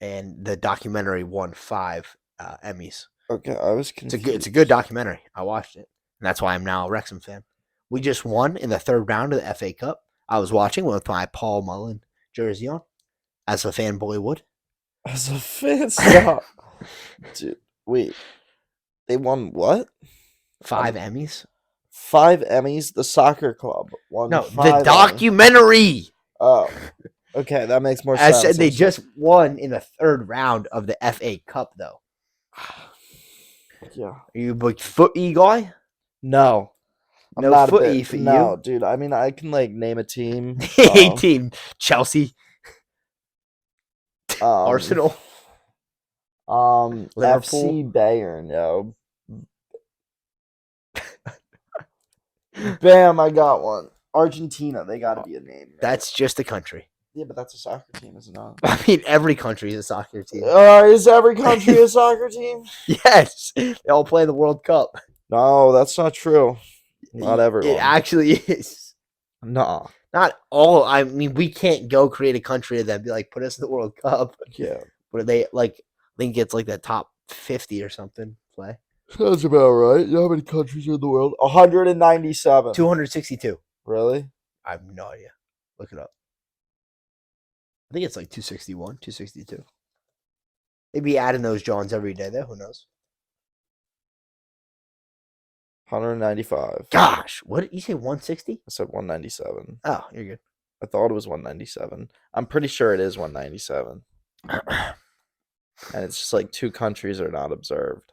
Speaker 2: and the documentary won 5 Emmys.
Speaker 1: Okay, I was confused.
Speaker 2: It's a good documentary. I watched it, and that's why I'm now a Wrexham fan. We just won in the 3rd round of the FA Cup. I was watching with my Paul Mullen jersey on, as a fanboy would.
Speaker 1: As a fan, stop. Dude, wait. They won what?
Speaker 2: 5 Emmys?
Speaker 1: 5 Emmys? The soccer club won
Speaker 2: No,
Speaker 1: 5
Speaker 2: the
Speaker 1: Emmys.
Speaker 2: documentary!
Speaker 1: Oh, okay, that makes more
Speaker 2: I
Speaker 1: sense.
Speaker 2: said they just won in the 3rd round of the FA Cup, though.
Speaker 1: Yeah.
Speaker 2: Are you a big footy guy?
Speaker 1: No. I'm
Speaker 2: No
Speaker 1: not
Speaker 2: footy for
Speaker 1: no,
Speaker 2: you?
Speaker 1: dude. I mean, I can like name a team.
Speaker 2: Team Chelsea, Arsenal, Liverpool.
Speaker 1: FC Bayern, yo. Bam, I got one. Argentina, they got to be a name. Right?
Speaker 2: That's just a country.
Speaker 1: Yeah, but that's a soccer team, is it not?
Speaker 2: I mean, every country is a soccer team.
Speaker 1: Is every country a soccer team?
Speaker 2: Yes, they all play the World Cup.
Speaker 1: No, that's not true. Not everyone.
Speaker 2: It actually is.
Speaker 1: No.
Speaker 2: Not all. I mean, we can't go create a country and then be like, put us in the World Cup.
Speaker 1: Yeah.
Speaker 2: But they like, I think it's like the top 50 or something play.
Speaker 1: Sounds about right. You know how many countries are in the world? 197.
Speaker 2: 262.
Speaker 1: Really?
Speaker 2: I have no idea. Look it up. I think it's like 261, 262. They'd be adding those Johns every day, though. Who knows?
Speaker 1: 195.
Speaker 2: Gosh, what did you say? 160?
Speaker 1: I said 197.
Speaker 2: Oh, you're good.
Speaker 1: I thought it was 197. I'm pretty sure it is 197. And it's just like 2 countries are not observed.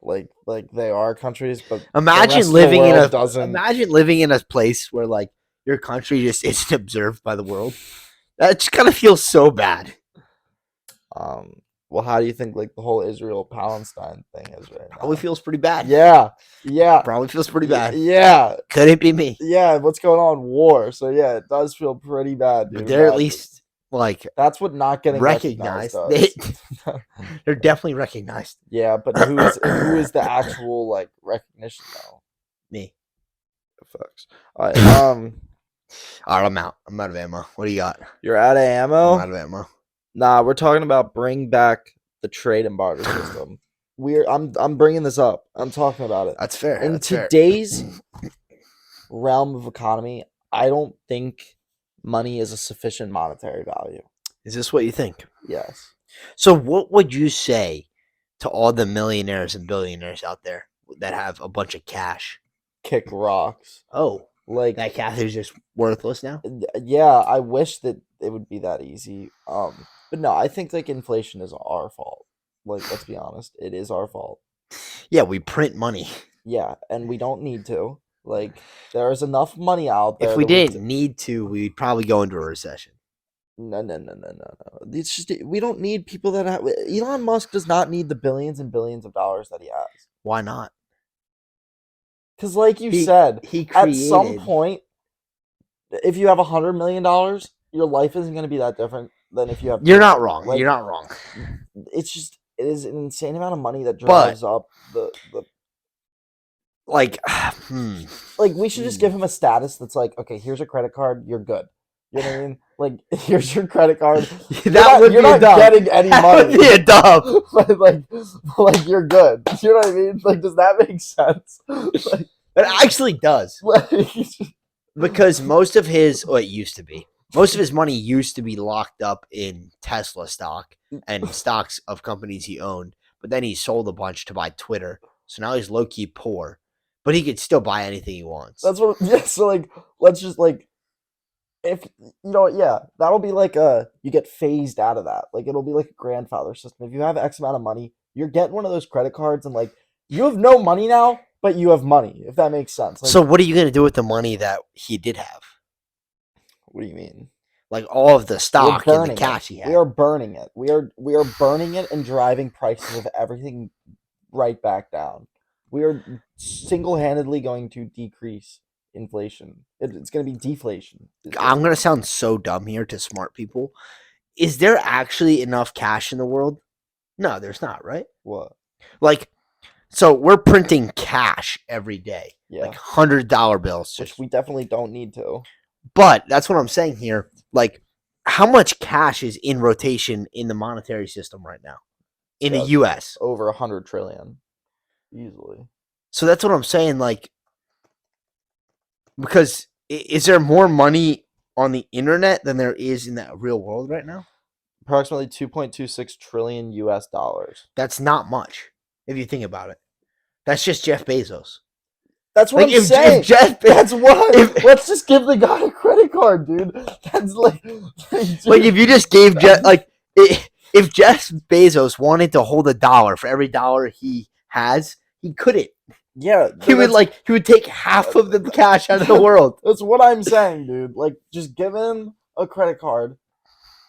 Speaker 1: Like they are countries, but
Speaker 2: imagine living in a place where like your country just isn't observed by the world. That just kind of feels so bad.
Speaker 1: Well, how do you think like the whole Israel-Palestine thing is right now?
Speaker 2: Probably feels pretty bad.
Speaker 1: Yeah.
Speaker 2: Probably feels pretty bad.
Speaker 1: Yeah.
Speaker 2: Couldn't be me.
Speaker 1: Yeah, what's going on? War. So yeah, it does feel pretty bad, dude.
Speaker 2: But they're at least like
Speaker 1: that's what not getting recognized does.
Speaker 2: They're definitely recognized.
Speaker 1: Yeah, but who is the actual like recognition though?
Speaker 2: Me.
Speaker 1: Fucks. All right,
Speaker 2: I'm out. I'm out of ammo. What do you got?
Speaker 1: You're out of ammo?
Speaker 2: I'm out of ammo.
Speaker 1: Nah, we're talking about bring back the trade and barter system. I'm bringing this up. I'm talking about it.
Speaker 2: That's fair.
Speaker 1: In today's realm of economy, I don't think money is a sufficient monetary value.
Speaker 2: Is this what you think?
Speaker 1: Yes.
Speaker 2: So what would you say to all the millionaires and billionaires out there that have a bunch of cash?
Speaker 1: Kick rocks.
Speaker 2: Oh,
Speaker 1: like
Speaker 2: that cash is just worthless now?
Speaker 1: Yeah, I wish that it would be that easy. But no, I think like inflation is our fault. Like, let's be honest, it is our fault.
Speaker 2: Yeah, we print money.
Speaker 1: Yeah, and we don't need to. Like, there is enough money out there.
Speaker 2: If we didn't need to, we'd probably go into a recession.
Speaker 1: No. It's just we don't need people that have. Elon Musk does not need the billions and billions of dollars that he has.
Speaker 2: Why not?
Speaker 1: Because, like you said,
Speaker 2: he created...
Speaker 1: at some point, if you have $100 million, your life isn't going to be that different than if you have.
Speaker 2: You're not wrong.
Speaker 1: Like,
Speaker 2: you're not wrong.
Speaker 1: It's just it is an insane amount of money that drives up the.
Speaker 2: Like,
Speaker 1: like we should just give him a status that's like, okay, here's a credit card, you're good. You know what I mean? Like, here's your credit card. You're not getting any money.
Speaker 2: Be a dub.
Speaker 1: But like you're good. You know what I mean? Like, does that make sense? Like,
Speaker 2: it actually does. Because most of his money used to be locked up in Tesla stock and stocks of companies he owned. But then he sold a bunch to buy Twitter. So now he's low-key poor. But he could still buy anything he wants.
Speaker 1: That's what. Yeah. So like, let's just like, if that'll be like you get phased out of that. Like it'll be like a grandfather system. If you have X amount of money, you're getting one of those credit cards, and like you have no money now, but you have money. If that makes sense. Like,
Speaker 2: so what are you gonna do with the money that he did have?
Speaker 1: What do you mean?
Speaker 2: Like all of the stock and the cash he had.
Speaker 1: We are burning it. We are burning it and driving prices of everything right back down. We are single-handedly going to decrease inflation. It's going to be deflation.
Speaker 2: I'm going to sound so dumb here to smart people. Is there actually enough cash in the world? No, there's not, right?
Speaker 1: What?
Speaker 2: Like, so we're printing cash every day,
Speaker 1: Yeah.
Speaker 2: like $100 bills.
Speaker 1: Which we definitely don't need to.
Speaker 2: But that's what I'm saying here. Like, how much cash is in rotation in the monetary system right now in the U.S.?
Speaker 1: Over 100 trillion, easily.
Speaker 2: So that's what I'm saying. Like, because is there more money on the internet than there is in the real world right now?
Speaker 1: Approximately 2.26 trillion US dollars.
Speaker 2: That's not much if you think about it. That's just Jeff Bezos.
Speaker 1: That's what
Speaker 2: Like,
Speaker 1: I'm saying.
Speaker 2: If Jeff,
Speaker 1: that's what. Let's just give the guy a credit card, dude. That's like dude,
Speaker 2: like if you just gave Jeff, like if Jeff Bezos wanted to hold $1 for every dollar he has, he couldn't.
Speaker 1: Yeah,
Speaker 2: he would take half of the cash out of the world.
Speaker 1: That's what I'm saying, dude. Like, just give him a credit card,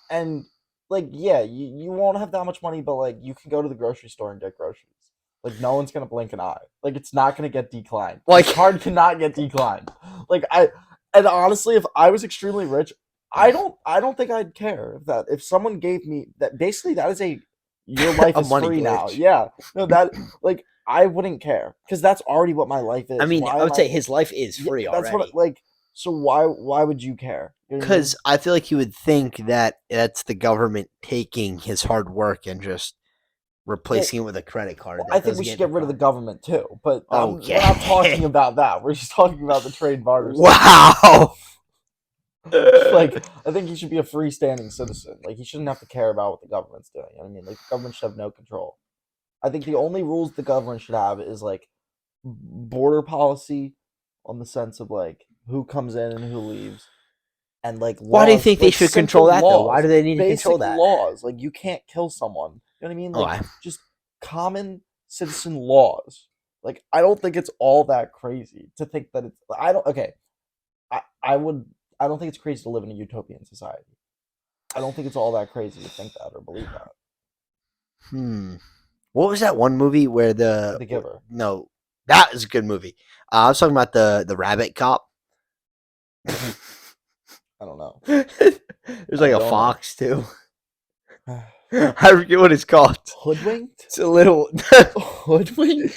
Speaker 1: and like, yeah, you won't have that much money, but like, you can go to the grocery store and get groceries. Like, no one's gonna blink an eye. Like, it's not gonna get declined. Like, the card cannot get declined. Like, and honestly, if I was extremely rich, I don't think I'd care if someone gave me that. Basically, that is your life is free now. Yeah, no, that like. I wouldn't care because that's already what my life is.
Speaker 2: I mean, I would say his life is free already.
Speaker 1: That's what like. So why would you care?
Speaker 2: Because I feel like you would think that that's the government taking his hard work and just replacing it with a credit card.
Speaker 1: I think we should get rid of the government too. But we're not talking about that. We're just talking about the trade barter.
Speaker 2: Wow.
Speaker 1: Like, I think he should be a freestanding citizen. Like, he shouldn't have to care about what the government's doing. You know what I mean? Like, the government should have no control. I think the only rules the government should have is like border policy, on the sense of like who comes in and who leaves, and like laws.
Speaker 2: Why do you think they should control that though? Why do they need to control that?
Speaker 1: Laws, like you can't kill someone. You know what I mean? Like just common citizen laws. Like I don't think it's all that crazy to think that it's. I don't think it's crazy to live in a utopian society. I don't think it's all that crazy to think that or believe that.
Speaker 2: What was that one movie where The
Speaker 1: Giver?
Speaker 2: No, that is a good movie. I was talking about the rabbit cop.
Speaker 1: I don't know.
Speaker 2: There's like a fox too. I forget what it's called.
Speaker 1: Hoodwinked?
Speaker 2: It's a little
Speaker 1: Hoodwinked?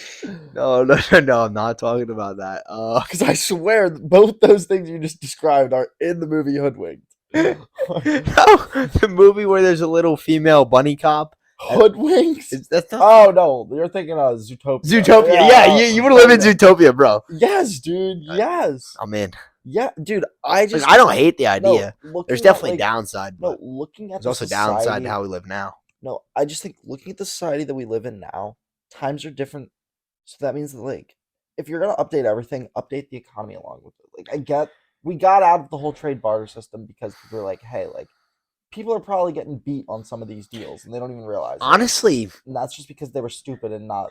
Speaker 2: No, I'm not talking about that.
Speaker 1: Because I swear both those things you just described are in the movie Hoodwinked.
Speaker 2: No, the movie where there's a little female bunny cop.
Speaker 1: Hoodwinked?
Speaker 2: That's not.
Speaker 1: Oh no, you're thinking of Zootopia.
Speaker 2: Zootopia, yeah, you would live in Zootopia, bro.
Speaker 1: Yes, dude. Yes.
Speaker 2: I'm in.
Speaker 1: Yeah, dude. I
Speaker 2: don't hate the idea.
Speaker 1: No,
Speaker 2: there's definitely downside.
Speaker 1: No, looking at
Speaker 2: there's also downside to how we live now.
Speaker 1: No, I just think looking at the society that we live in now, times are different. So that means that like, if you're gonna update everything, update the economy along with it. Like I get, we got out of the whole trade barter system because people were like, hey, like. People are probably getting beat on some of these deals, and they don't even realize.
Speaker 2: Honestly,
Speaker 1: and that's just because they were stupid and not.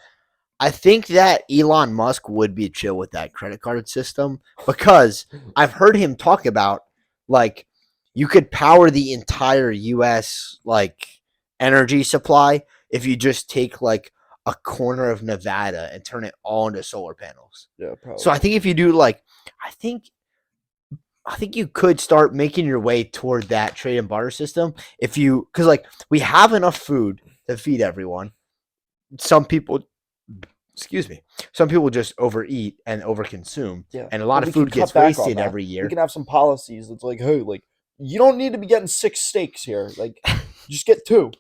Speaker 2: I think that Elon Musk would be chill with that credit card system because I've heard him talk about like you could power the entire U.S. like energy supply if you just take like a corner of Nevada and turn it all into solar panels.
Speaker 1: Yeah, probably.
Speaker 2: So I think if you do like, I think you could start making your way toward that trade and barter system because like we have enough food to feed everyone. Some people just overeat and overconsume, and a lot of food gets wasted every year.
Speaker 1: We can have some policies that's like, hey, like you don't need to be getting 6 steaks here. Like, just get 2.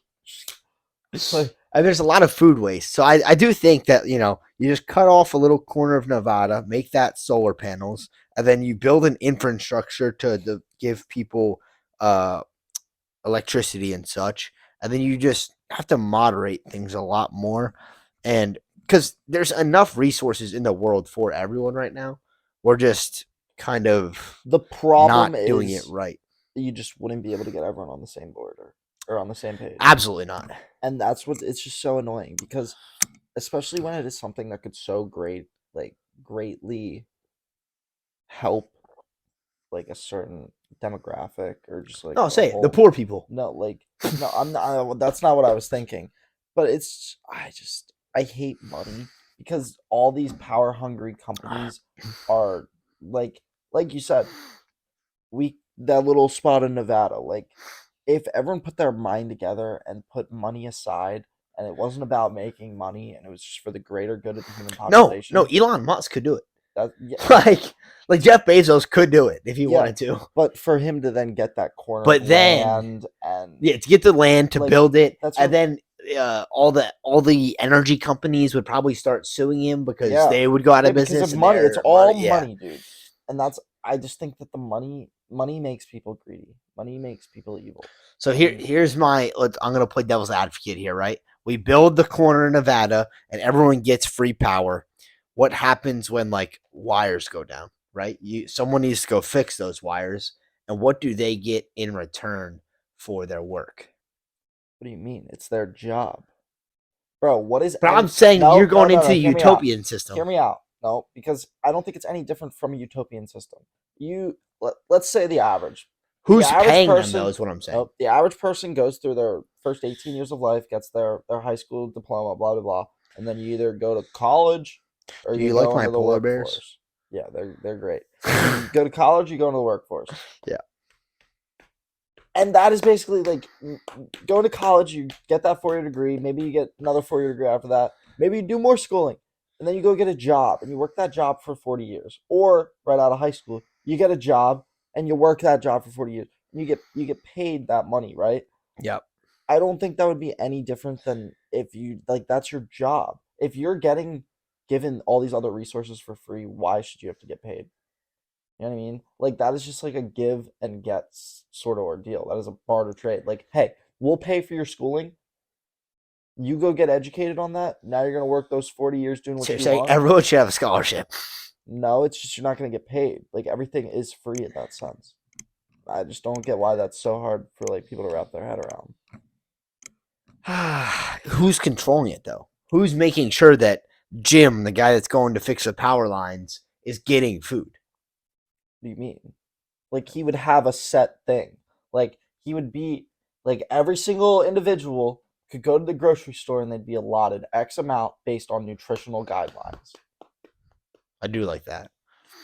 Speaker 2: And there's a lot of food waste, so I do think that you just cut off a little corner of Nevada, make that solar panels. And then you build an infrastructure to give people electricity and such. And then you just have to moderate things a lot more. And because there's enough resources in the world for everyone right now. We're just kind of
Speaker 1: the problem
Speaker 2: not doing it right.
Speaker 1: You just wouldn't be able to get everyone on the same board or on the same page.
Speaker 2: Absolutely not.
Speaker 1: And that's what it's just so annoying because especially when it is something that could so greatly help like a certain demographic or just like
Speaker 2: the poor people.
Speaker 1: I'm not. That's not what I was thinking. But it's I hate money because all these power hungry companies are like like you said, that little spot in Nevada, like if everyone put their mind together and put money aside, and it wasn't about making money, and it was just for the greater good of the human
Speaker 2: No,
Speaker 1: population,
Speaker 2: Elon Musk could do it.
Speaker 1: that yeah,
Speaker 2: Like Jeff Bezos could do it if he
Speaker 1: yeah.
Speaker 2: wanted to.
Speaker 1: But for him to then get that corner
Speaker 2: But
Speaker 1: of
Speaker 2: then,
Speaker 1: land and
Speaker 2: yeah, to get the land to
Speaker 1: like
Speaker 2: build it,
Speaker 1: that's
Speaker 2: and
Speaker 1: what
Speaker 2: then all the energy companies would probably start suing him because
Speaker 1: yeah
Speaker 2: they would go out
Speaker 1: yeah
Speaker 2: of
Speaker 1: because
Speaker 2: business
Speaker 1: of
Speaker 2: and
Speaker 1: money. It's
Speaker 2: their
Speaker 1: all
Speaker 2: yeah.
Speaker 1: money, dude. And that's I just think that the money makes people greedy. Money makes people evil.
Speaker 2: So
Speaker 1: And
Speaker 2: here's my. I'm gonna play devil's advocate here, right? We build the corner in Nevada, and everyone gets free power. What happens when like wires go down, right? Someone needs to go fix those wires, and what do they get in return for their work?
Speaker 1: what do you mean? It's their job. Bro, what is
Speaker 2: But I'm
Speaker 1: any
Speaker 2: saying you're
Speaker 1: no, no,
Speaker 2: going
Speaker 1: no,
Speaker 2: into
Speaker 1: no,
Speaker 2: the
Speaker 1: hear me out.
Speaker 2: utopian
Speaker 1: Hear
Speaker 2: system.
Speaker 1: me out. No, because I don't think it's any different from a utopian system. Let's say the
Speaker 2: Who's
Speaker 1: average
Speaker 2: paying them though?
Speaker 1: person,
Speaker 2: Is what I'm saying.
Speaker 1: nope, the average person goes through their first 18 years of life, gets their high school diploma, blah blah blah, and then you either go to college or
Speaker 2: Do
Speaker 1: you
Speaker 2: you like
Speaker 1: go
Speaker 2: my
Speaker 1: into the
Speaker 2: polar bears?
Speaker 1: workforce. Yeah, they're great. You go to college, you go into the workforce.
Speaker 2: Yeah.
Speaker 1: And that is basically like going to college, you get that 4-year degree, maybe you get another 4-year degree after that, maybe you do more schooling, and then you go get a job and you work that job for 40 years. Or right out of high school, you get a job and you work that job for 40 years. And you get paid that money, right?
Speaker 2: Yep.
Speaker 1: I don't think that would be any different than if you like that's your job. If you're getting given all these other resources for free, why should you have to get paid? You know what I mean? Like that is just like a give and get sort of ordeal. That is a barter trade. Like, hey, we'll pay for your schooling. You go get educated on that. Now you're gonna work those 40 years doing
Speaker 2: So
Speaker 1: what
Speaker 2: you're
Speaker 1: you
Speaker 2: saying
Speaker 1: want.
Speaker 2: everyone should have a scholarship.
Speaker 1: No, it's just you're not gonna get paid. Like everything is free in that sense. I just don't get why that's so hard for like people to wrap their head around.
Speaker 2: Who's controlling it though? Who's making sure that Jim, the guy that's going to fix the power lines, is getting food?
Speaker 1: What do you mean? Like he would have a set thing. Like he would be like every single individual could go to the grocery store and they'd be allotted X amount based on nutritional guidelines.
Speaker 2: I do like that.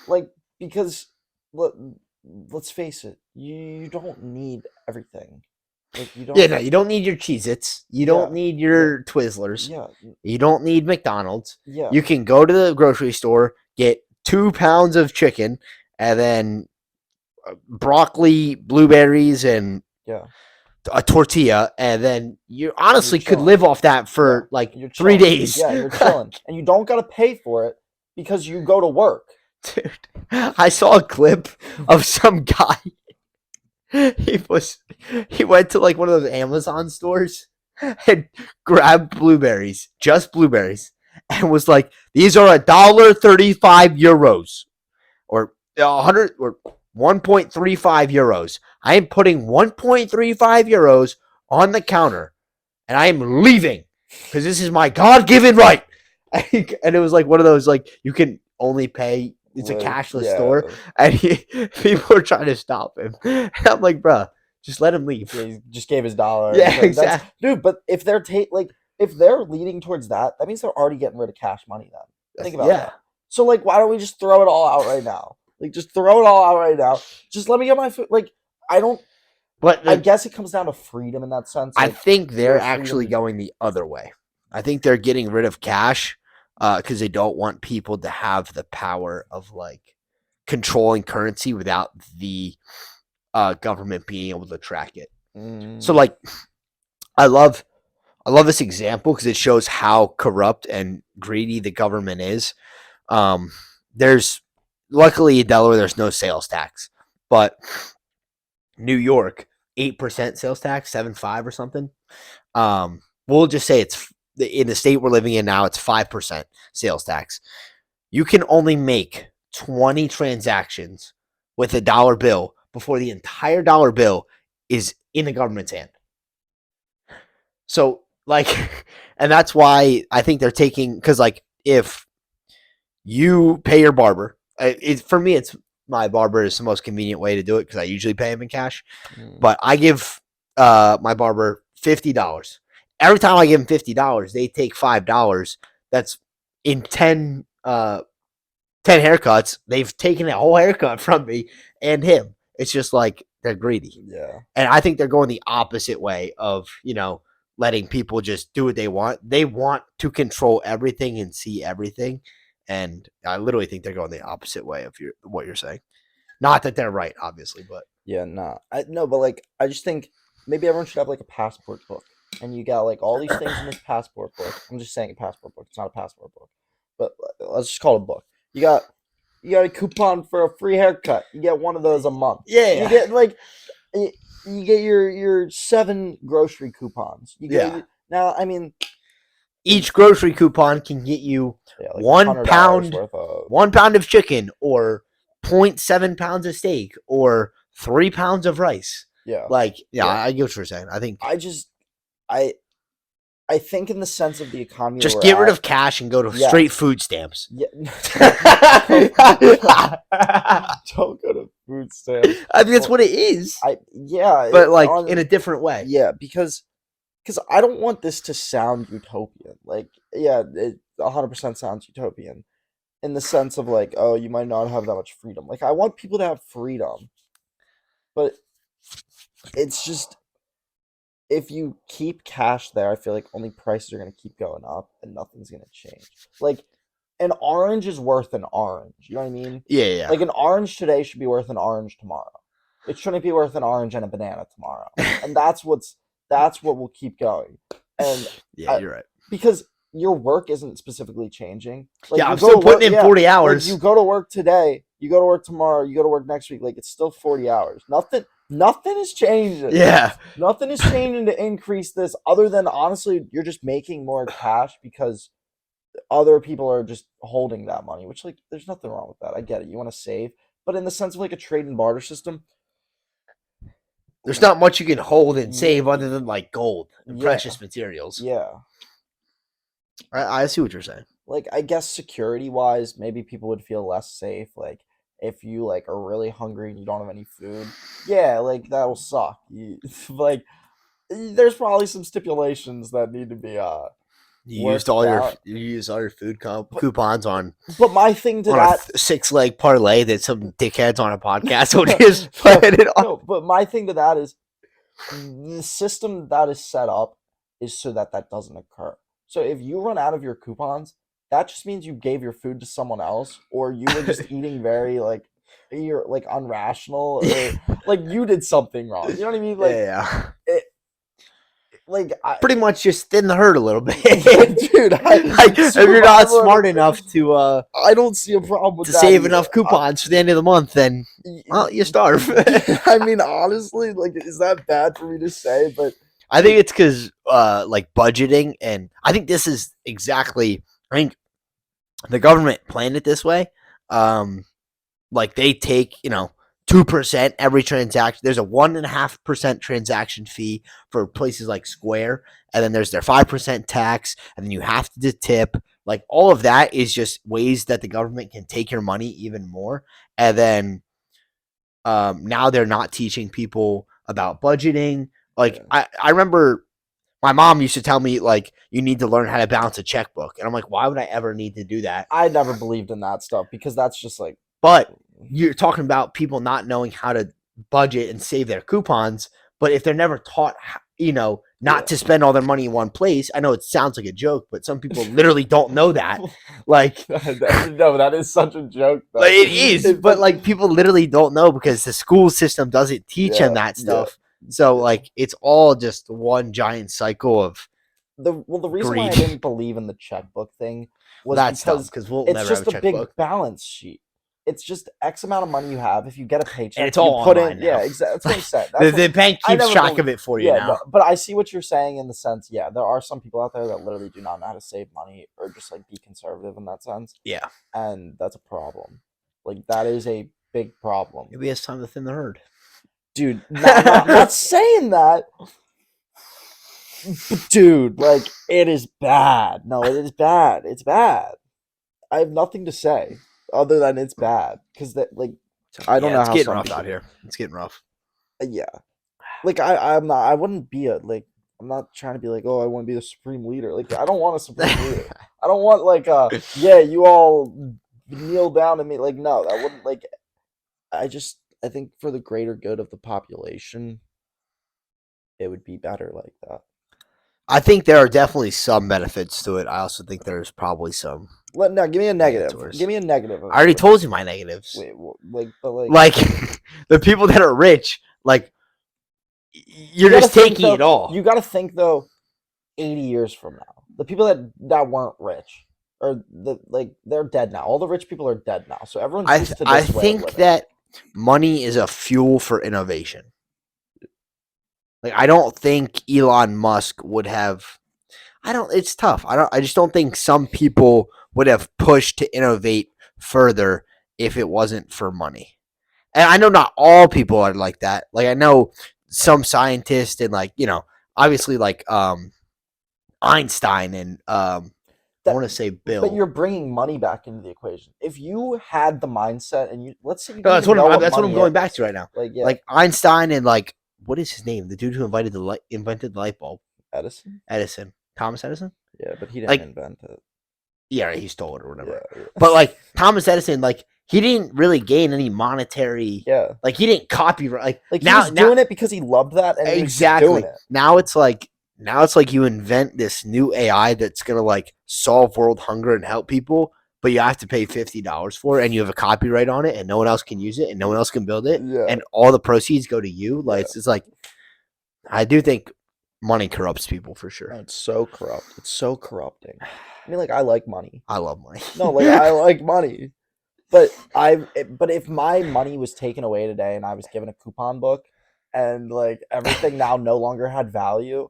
Speaker 1: Like because let, let's face it, you don't need everything. Like you
Speaker 2: Yeah,
Speaker 1: don't
Speaker 2: no, you don't need your Cheez-Its. You
Speaker 1: yeah,
Speaker 2: don't need
Speaker 1: yeah,
Speaker 2: your Twizzlers.
Speaker 1: yeah,
Speaker 2: You don't need McDonald's.
Speaker 1: yeah,
Speaker 2: You can go to the grocery store, get 2 pounds of chicken, and then broccoli, blueberries, and
Speaker 1: yeah.
Speaker 2: a tortilla, and then you
Speaker 1: And you're
Speaker 2: honestly could
Speaker 1: chilling.
Speaker 2: live off that
Speaker 1: Yeah.
Speaker 2: for like
Speaker 1: You're
Speaker 2: 3
Speaker 1: chilling.
Speaker 2: days.
Speaker 1: Yeah, you're chilling. And you don't gotta pay for it because you go to work.
Speaker 2: Dude, I saw a clip of some guy. He went to like one of those Amazon stores and grabbed blueberries, just blueberries, and was like, "These are $1.35 or 100 or 1.35 euros. I am putting 1.35 euros on the counter, and I am leaving because this is my God-given right." And it was like one of those like you can only pay. It's a
Speaker 1: With
Speaker 2: cashless
Speaker 1: yeah.
Speaker 2: store, and people are trying to stop him. And I'm like, bruh, just let him leave.
Speaker 1: Yeah, he just gave his dollar.
Speaker 2: Yeah,
Speaker 1: That's
Speaker 2: exactly.
Speaker 1: dude, but if they're if they're leaning towards that, that means they're already getting rid of cash money then. Think about
Speaker 2: Yeah.
Speaker 1: that. So like why don't we just throw it all out right now? Like just throw it all out right now. Just let me get my food. Like I don't
Speaker 2: But
Speaker 1: I guess it comes down to freedom in that sense.
Speaker 2: I
Speaker 1: Like
Speaker 2: think they're
Speaker 1: your
Speaker 2: actually
Speaker 1: freedom
Speaker 2: going the other way. I think they're getting rid of cash because they don't want people to have the power of like controlling currency without the government being able to track it. So like, I love this example because it shows how corrupt and greedy the government is. There's luckily in Delaware there's no sales tax, but New York 8% sales tax, 7.5 or something. We'll just say it's in the state we're living in now. It's 5% sales tax. You can only make 20 transactions with a dollar bill before the entire dollar bill is in the government's hand. So like, and that's why I think they're taking because like if you pay your barber, for me it's my barber is the most convenient way to do it because I usually pay him in cash. But I give my barber $50. Every time I give him $50, they take $5. That's in 10 10 haircuts. They've taken a whole haircut from me and him. It's just like they're greedy.
Speaker 1: Yeah.
Speaker 2: And I think they're going the opposite way of, letting people just do what they want. They want to control everything and see everything. And I literally think they're going the opposite way of what you're saying. Not that they're right, obviously, but
Speaker 1: Yeah, nah. No, but like I just think maybe everyone should have like a passport book. And you got like all these things in this passport book. I'm just saying a passport book. It's not a passport book. But let's just call it a book. You got a coupon for a free haircut. You get one of those a month.
Speaker 2: Yeah.
Speaker 1: You get like you get your 7 grocery coupons. You get
Speaker 2: Yeah.
Speaker 1: now I mean
Speaker 2: each grocery coupon can get you
Speaker 1: like
Speaker 2: £1
Speaker 1: $100 worth of
Speaker 2: 1 pound of chicken or 0.7 pounds of steak or 3 pounds of rice.
Speaker 1: yeah.
Speaker 2: Like,
Speaker 1: Yeah.
Speaker 2: I get what you're saying. I think
Speaker 1: I think in the sense of the economy,
Speaker 2: just
Speaker 1: we're
Speaker 2: get rid
Speaker 1: at-
Speaker 2: of cash and go to
Speaker 1: Yeah.
Speaker 2: straight food stamps.
Speaker 1: Yeah. Don't go to food stamps.
Speaker 2: I mean, that's what it is.
Speaker 1: But
Speaker 2: But like in a different way.
Speaker 1: yeah, because I don't want this to sound utopian. Like, yeah, it 100% sounds utopian in the sense of like, oh, you might not have that much freedom. Like, I want people to have freedom, but it's just if you keep cash there, I feel like only prices are gonna keep going up and nothing's gonna change. Like, an orange is worth an orange. You know what I mean?
Speaker 2: Yeah.
Speaker 1: Like, an orange today should be worth an orange tomorrow. It shouldn't be worth an orange and a banana tomorrow. And that's what will keep going. And
Speaker 2: Yeah, you're right.
Speaker 1: because your work isn't specifically changing. Like,
Speaker 2: Yeah,
Speaker 1: you
Speaker 2: I'm
Speaker 1: go
Speaker 2: still
Speaker 1: to work-
Speaker 2: putting in
Speaker 1: yeah,
Speaker 2: 40
Speaker 1: like,
Speaker 2: hours.
Speaker 1: you go to work today, you go to work tomorrow, you go to work next week. Like, it's still 40 hours. Nothing is changing.
Speaker 2: Yeah.
Speaker 1: Nothing is changing to increase this other than, honestly, you're just making more cash because other people are just holding that money, which, like, there's nothing wrong with that. I get it. You want to save. But in the sense of, like, a trade and barter system,
Speaker 2: There's not much you can hold and save other than like gold and
Speaker 1: Yeah.
Speaker 2: precious materials.
Speaker 1: yeah.
Speaker 2: I see what you're saying.
Speaker 1: Like, I guess security-wise, maybe people would feel less safe. Like, if you, like, are really hungry and you don't have any food, yeah, like, that will suck. Like, there's probably some stipulations that need to be,
Speaker 2: You
Speaker 1: worked
Speaker 2: used all
Speaker 1: out.
Speaker 2: your food coupons on
Speaker 1: But my thing to
Speaker 2: on
Speaker 1: that...
Speaker 2: a 6-leg parlay that some dickheads on a podcast will just put it on.
Speaker 1: No, but my thing to that is the system that is set up is so that doesn't occur. So if you run out of your coupons, that just means you gave your food to someone else, or you were just eating very like you're like unrational, or like you did something wrong. You know what I mean? Like,
Speaker 2: Yeah.
Speaker 1: like
Speaker 2: Pretty much just thin the herd a little bit.
Speaker 1: dude,
Speaker 2: Like, if you're not smart enough to
Speaker 1: I don't see a problem with that
Speaker 2: save
Speaker 1: either.
Speaker 2: enough coupons for the end of the month, then well, you starve.
Speaker 1: I mean, honestly, like, is that bad for me to say? But
Speaker 2: I think it's because like budgeting, and I think this is exactly. I think the government planned it this way. Like they take 2% every transaction. There's a 1.5% transaction fee for places like Square, and then there's their 5% tax, and then you have to tip. Like all of that is just ways that the government can take your money even more. And then now they're not teaching people about budgeting. Like
Speaker 1: Yeah.
Speaker 2: I remember my mom used to tell me like you need to learn how to balance a checkbook, and I'm like, why would I ever need to do that?
Speaker 1: I never believed in that stuff because that's just like.
Speaker 2: But you're talking about people not knowing how to budget and save their coupons. But if they're never taught, not to spend all their money in one place, I know it sounds like a joke, but some people literally don't know that. Like,
Speaker 1: No, that is such a joke. Though.
Speaker 2: like, it is, but like people literally don't know because the school system doesn't teach them that stuff. So like it's all just one giant cycle of
Speaker 1: the reason why I
Speaker 2: greed.
Speaker 1: didn't believe in the checkbook thing was
Speaker 2: that's
Speaker 1: because
Speaker 2: because we'll
Speaker 1: it's
Speaker 2: never
Speaker 1: just
Speaker 2: have
Speaker 1: a
Speaker 2: a
Speaker 1: big
Speaker 2: checkbook.
Speaker 1: balance sheet. It's just X amount of money you have. If you get a paycheck,
Speaker 2: And it's all
Speaker 1: you put
Speaker 2: online
Speaker 1: in.
Speaker 2: now.
Speaker 1: Yeah, exactly. That's what I'm saying. That's
Speaker 2: The bank
Speaker 1: I
Speaker 2: keeps
Speaker 1: never
Speaker 2: track
Speaker 1: believed-
Speaker 2: of it for you
Speaker 1: yeah,
Speaker 2: now.
Speaker 1: no, but I see what you're saying in the sense. Yeah, there are some people out there that literally do not know how to save money or just like be conservative in that sense.
Speaker 2: Yeah,
Speaker 1: And that's a problem. Like, that is a big problem.
Speaker 2: maybe it's time to thin the herd.
Speaker 1: Dude, not saying that. But dude, like, it is bad. No, it is bad. It's bad. I have nothing to say other than it's bad. Because that, like, I don't know
Speaker 2: It's
Speaker 1: how
Speaker 2: getting
Speaker 1: some
Speaker 2: rough
Speaker 1: people-
Speaker 2: out here. It's getting rough.
Speaker 1: Yeah. Like, I'm not, I wouldn't be I'm not trying to be like, oh, I want to be the supreme leader. Like, I don't want a supreme leader. I don't want, like, yeah, you all kneel down and me like no, that wouldn't like. I think for the greater good of the population, it would be better like that.
Speaker 2: I think there are definitely some benefits to it. I also think there's probably some.
Speaker 1: Now, give me a negative.
Speaker 2: Negatives.
Speaker 1: Give me a negative.
Speaker 2: I already told you my negatives.
Speaker 1: Wait, but
Speaker 2: Like the people that are rich, like you're
Speaker 1: you
Speaker 2: just
Speaker 1: gotta think,
Speaker 2: taking it
Speaker 1: though,
Speaker 2: all.
Speaker 1: You got to think though, 80 years from now, the people that weren't rich, or they're dead now. All the rich people are dead now, so everyone's used to this
Speaker 2: I
Speaker 1: way of
Speaker 2: think
Speaker 1: living.
Speaker 2: that money is a fuel for innovation. Like I don't think Elon Musk would have. It's tough. I just don't think some people would have pushed to innovate further if it wasn't for money. And I know not all people are like that. Like I know some scientists and obviously Einstein and I want to say Bill.
Speaker 1: But you're bringing money back into the equation. If you had the mindset and let's say you
Speaker 2: No, that's
Speaker 1: didn't
Speaker 2: what
Speaker 1: know
Speaker 2: that's what I'm
Speaker 1: money
Speaker 2: going
Speaker 1: is,
Speaker 2: back to right now.
Speaker 1: Yeah.
Speaker 2: Like Einstein and what is his name? The dude who invented the light bulb.
Speaker 1: Edison.
Speaker 2: Thomas Edison?
Speaker 1: Yeah, but he didn't invent it.
Speaker 2: Yeah, he stole it or whatever.
Speaker 1: Yeah.
Speaker 2: But Thomas Edison, he didn't really gain any monetary.
Speaker 1: Yeah.
Speaker 2: He didn't copyright.
Speaker 1: He was doing it because he loved that and
Speaker 2: exactly.
Speaker 1: He was doing it.
Speaker 2: Now it's like you invent this new AI that's gonna solve world hunger and help people, but you have to pay $50 for it, and you have a copyright on it, and no one else can use it, and no one else can build it, and all the proceeds go to you. It's I do think money corrupts people for sure.
Speaker 1: It's so corrupt. It's so corrupting. I mean, I like money.
Speaker 2: I love money.
Speaker 1: No, I like money. But if my money was taken away today and I was given a coupon book and everything now no longer had value,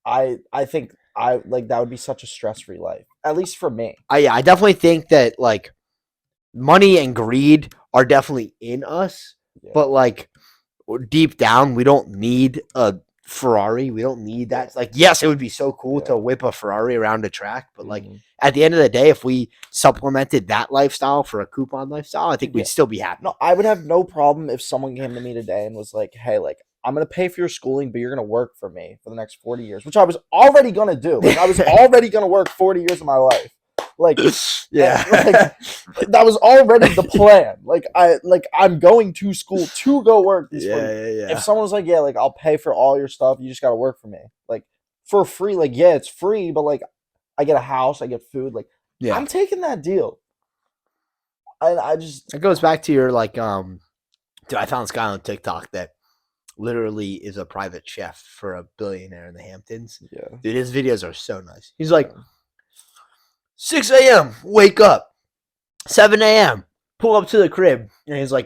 Speaker 1: I think that would be such a stress-free life. At least for me.
Speaker 2: I definitely think that money and greed are definitely in us, but deep down we don't need a Ferrari. We don't need that. Yes, it would be so cool to whip a Ferrari around a track, but at the end of the day, if we supplemented that lifestyle for a coupon lifestyle, I think we'd still be happy.
Speaker 1: No, I would have no problem if someone came to me today and was like, "Hey, I'm gonna pay for your schooling, but you're gonna work for me for the next 40 years," which I was already gonna do. I was already gonna work 40 years of my life. That was already the plan. I'm going to school to go work these 40 years. If someone was like, "Yeah, I'll pay for all your stuff, you just gotta work for me," for free. It's free, but I get a house, I get food. I'm taking that deal. And I just
Speaker 2: it goes back to your dude, I found this guy on TikTok that literally is a private chef for a billionaire in the Hamptons.
Speaker 1: Yeah.
Speaker 2: Dude, his videos are so nice. He's 6 a.m., wake up. 7 a.m., pull up to the crib. And he's a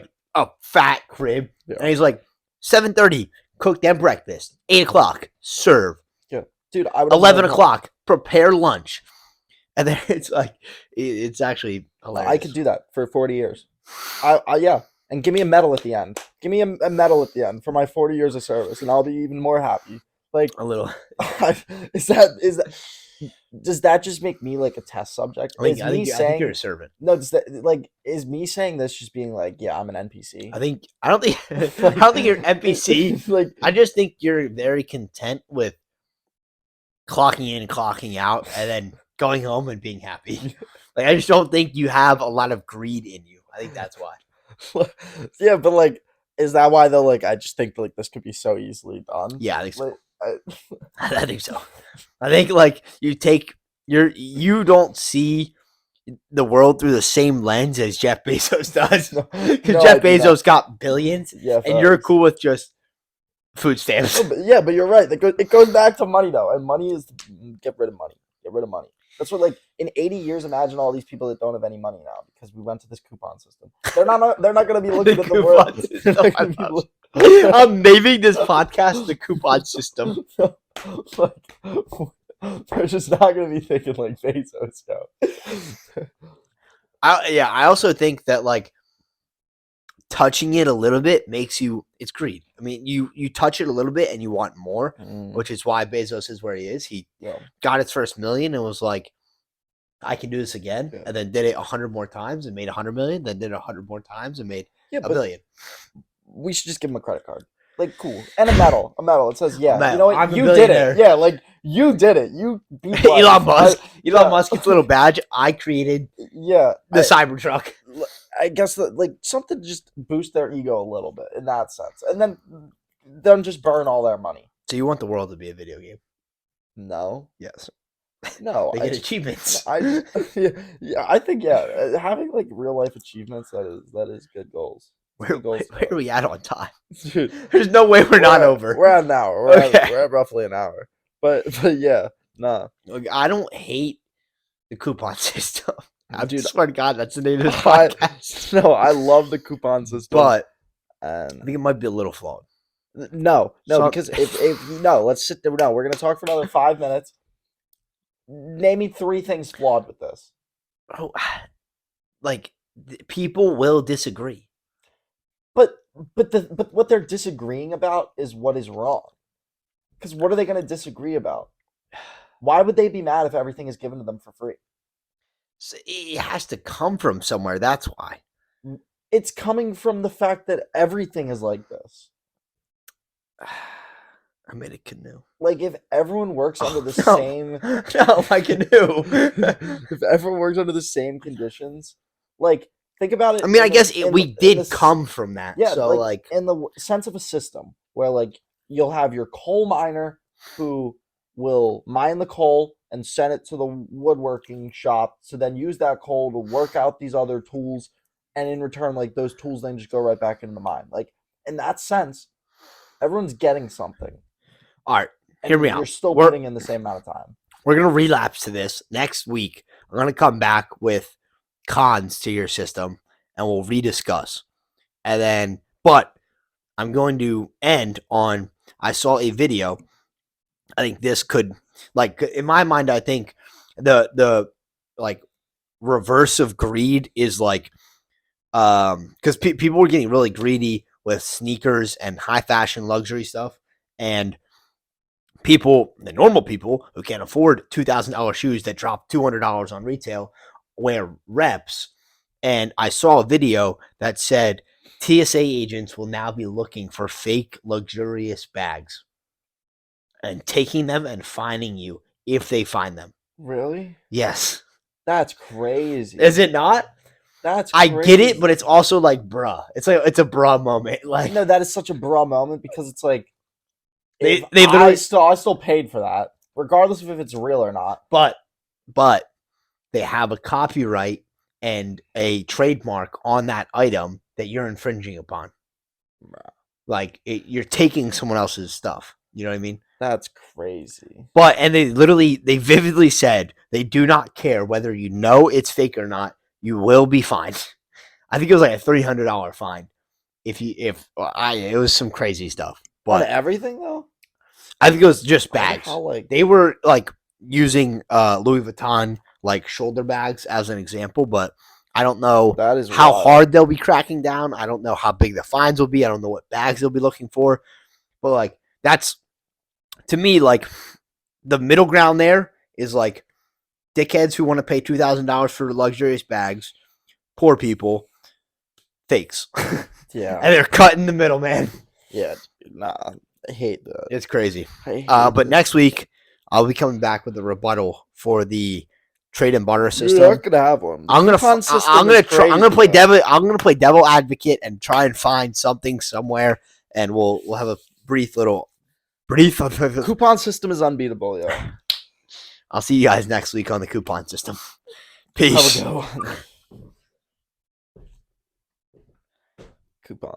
Speaker 2: fat crib. Yeah. And he's 7:30, cook them breakfast. 8 o'clock, serve.
Speaker 1: Yeah. Dude, I would
Speaker 2: 11 o'clock, prepare lunch. And then it's actually hilarious.
Speaker 1: I could do that for 40 years. Yeah. And give me a medal at the end. Give me a medal at the end for my 40 years of service, and I'll be even more happy.
Speaker 2: A little.
Speaker 1: Does that just make me a test subject?
Speaker 2: I think you're a servant.
Speaker 1: No, is me saying this just being yeah, I'm an NPC?
Speaker 2: I don't think you're an NPC. I just think you're very content with clocking in and clocking out and then going home and being happy. I just don't think you have a lot of greed in you. I think that's why.
Speaker 1: Yeah, but is that why though? I just think this could be so easily done.
Speaker 2: Yeah, I think so. I think so. I think you don't see the world through the same lens as Jeff Bezos does. Because Jeff Bezos got billions, and you're cool with just food stamps.
Speaker 1: Yeah, but you're right. It goes back to money though, and money is get rid of money. Get rid of money. That's what in 80 years, imagine all these people that don't have any money now because we went to this coupon system. They're not going to be looking at the world.
Speaker 2: I'm naming this podcast the coupon system.
Speaker 1: They're just not going to be thinking like Bezos,
Speaker 2: I also think that touching it a little bit makes you. It's greed. I mean, you touch it a little bit and you want more, which is why Bezos is where he is. He got his first million and was like, I can do this again, and then did it 100 more times and made 100 million. Then did it 100 more times and made a billion.
Speaker 1: We should just give him a credit card. Like cool. And a medal. It says, yeah.
Speaker 2: medal.
Speaker 1: You know what?
Speaker 2: I'm a
Speaker 1: You did
Speaker 2: billionaire.
Speaker 1: it. Yeah, like you did it. You beat life.
Speaker 2: Elon Musk. Elon
Speaker 1: yeah.
Speaker 2: Musk gets a little badge. I created
Speaker 1: Yeah.
Speaker 2: the Cybertruck.
Speaker 1: I guess that like something to just boost their ego a little bit in that sense. And then them just burn all their money.
Speaker 2: So you want the world to be a video game?
Speaker 1: No.
Speaker 2: Yes.
Speaker 1: No.
Speaker 2: They get achievements.
Speaker 1: I think having like real life achievements that is good goals.
Speaker 2: Where are we at on time?
Speaker 1: Dude,
Speaker 2: There's no way we're not over.
Speaker 1: We're at an hour. We're at roughly an hour. But yeah, nah.
Speaker 2: Look, I don't hate the coupon system. I
Speaker 1: Dude,
Speaker 2: swear to God, that's the name of this podcast.
Speaker 1: No, I love the coupon system.
Speaker 2: But
Speaker 1: I
Speaker 2: think it might be a little flawed.
Speaker 1: No, because if no, let's sit there. No, we're gonna talk for another 5 minutes. Name me 3 things flawed with this.
Speaker 2: Oh, like people will disagree.
Speaker 1: But what they're disagreeing about is what is wrong. Because what are they going to disagree about? Why would they be mad if everything is given to them for free?
Speaker 2: So it has to come from somewhere. That's why.
Speaker 1: It's coming from the fact that everything is like this.
Speaker 2: I made a canoe.
Speaker 1: Like if everyone works under the
Speaker 2: no.
Speaker 1: same
Speaker 2: No, my canoe.
Speaker 1: If everyone works under the same conditions, like think about it.
Speaker 2: I mean, I guess we did come from that.
Speaker 1: Yeah,
Speaker 2: so like
Speaker 1: in the sense of a system where like you'll have your coal miner who will mine the coal and send it to the woodworking shop to then use that coal to work out these other tools, and in return, like those tools then just go right back into the mine. Like in that sense, everyone's getting something.
Speaker 2: All right, hear me out.
Speaker 1: You're still putting in the same amount of time.
Speaker 2: We're gonna relapse to this next week. We're gonna come back with cons to your system, and we'll rediscuss. And then, but I'm going to end on. I saw a video. I think this could, like, in my mind, I think the like reverse of greed is like, because people were getting really greedy with sneakers and high fashion luxury stuff, and the normal people who can't afford $2,000 shoes that drop $200 on retail wear reps. And I saw a video that said TSA agents will now be looking for fake luxurious bags and taking them and finding you if they find them.
Speaker 1: Really?
Speaker 2: Yes.
Speaker 1: That's crazy.
Speaker 2: Is it not?
Speaker 1: That's crazy.
Speaker 2: I get it, but it's also like, bruh. It's like it's a bruh moment. Like,
Speaker 1: no, that is such a bruh moment because it's like
Speaker 2: they literally
Speaker 1: I still paid for that, regardless of if it's real or not.
Speaker 2: But they have a copyright and a trademark on that item that you're infringing upon. Like you're taking someone else's stuff. You know what I mean?
Speaker 1: That's crazy.
Speaker 2: But and they vividly said they do not care whether you know it's fake or not. You will be fined. I think it was like a $300 fine. It was some crazy stuff. But
Speaker 1: on everything though,
Speaker 2: I think it was just bags.
Speaker 1: How, like,
Speaker 2: they were like using Louis Vuitton like shoulder bags as an example, but I don't know how hard they'll be cracking down. I don't know how big the fines will be. I don't know what bags they'll be looking for. But like that's, to me, like the middle ground there is like dickheads who want to pay $2,000 for luxurious bags, poor people, fakes.
Speaker 1: Yeah.
Speaker 2: And they're cutting the middle, man.
Speaker 1: Yeah, nah, I hate that.
Speaker 2: It's crazy. But next week I'll be coming back with a rebuttal for the trade and barter system.
Speaker 1: You're not gonna have one. I'm
Speaker 2: gonna play devil advocate and try and find something somewhere, and we'll have a brief
Speaker 1: coupon system is unbeatable, yo.
Speaker 2: I'll see you guys next week on the coupon system. Peace.
Speaker 1: Have a good one. Coupons.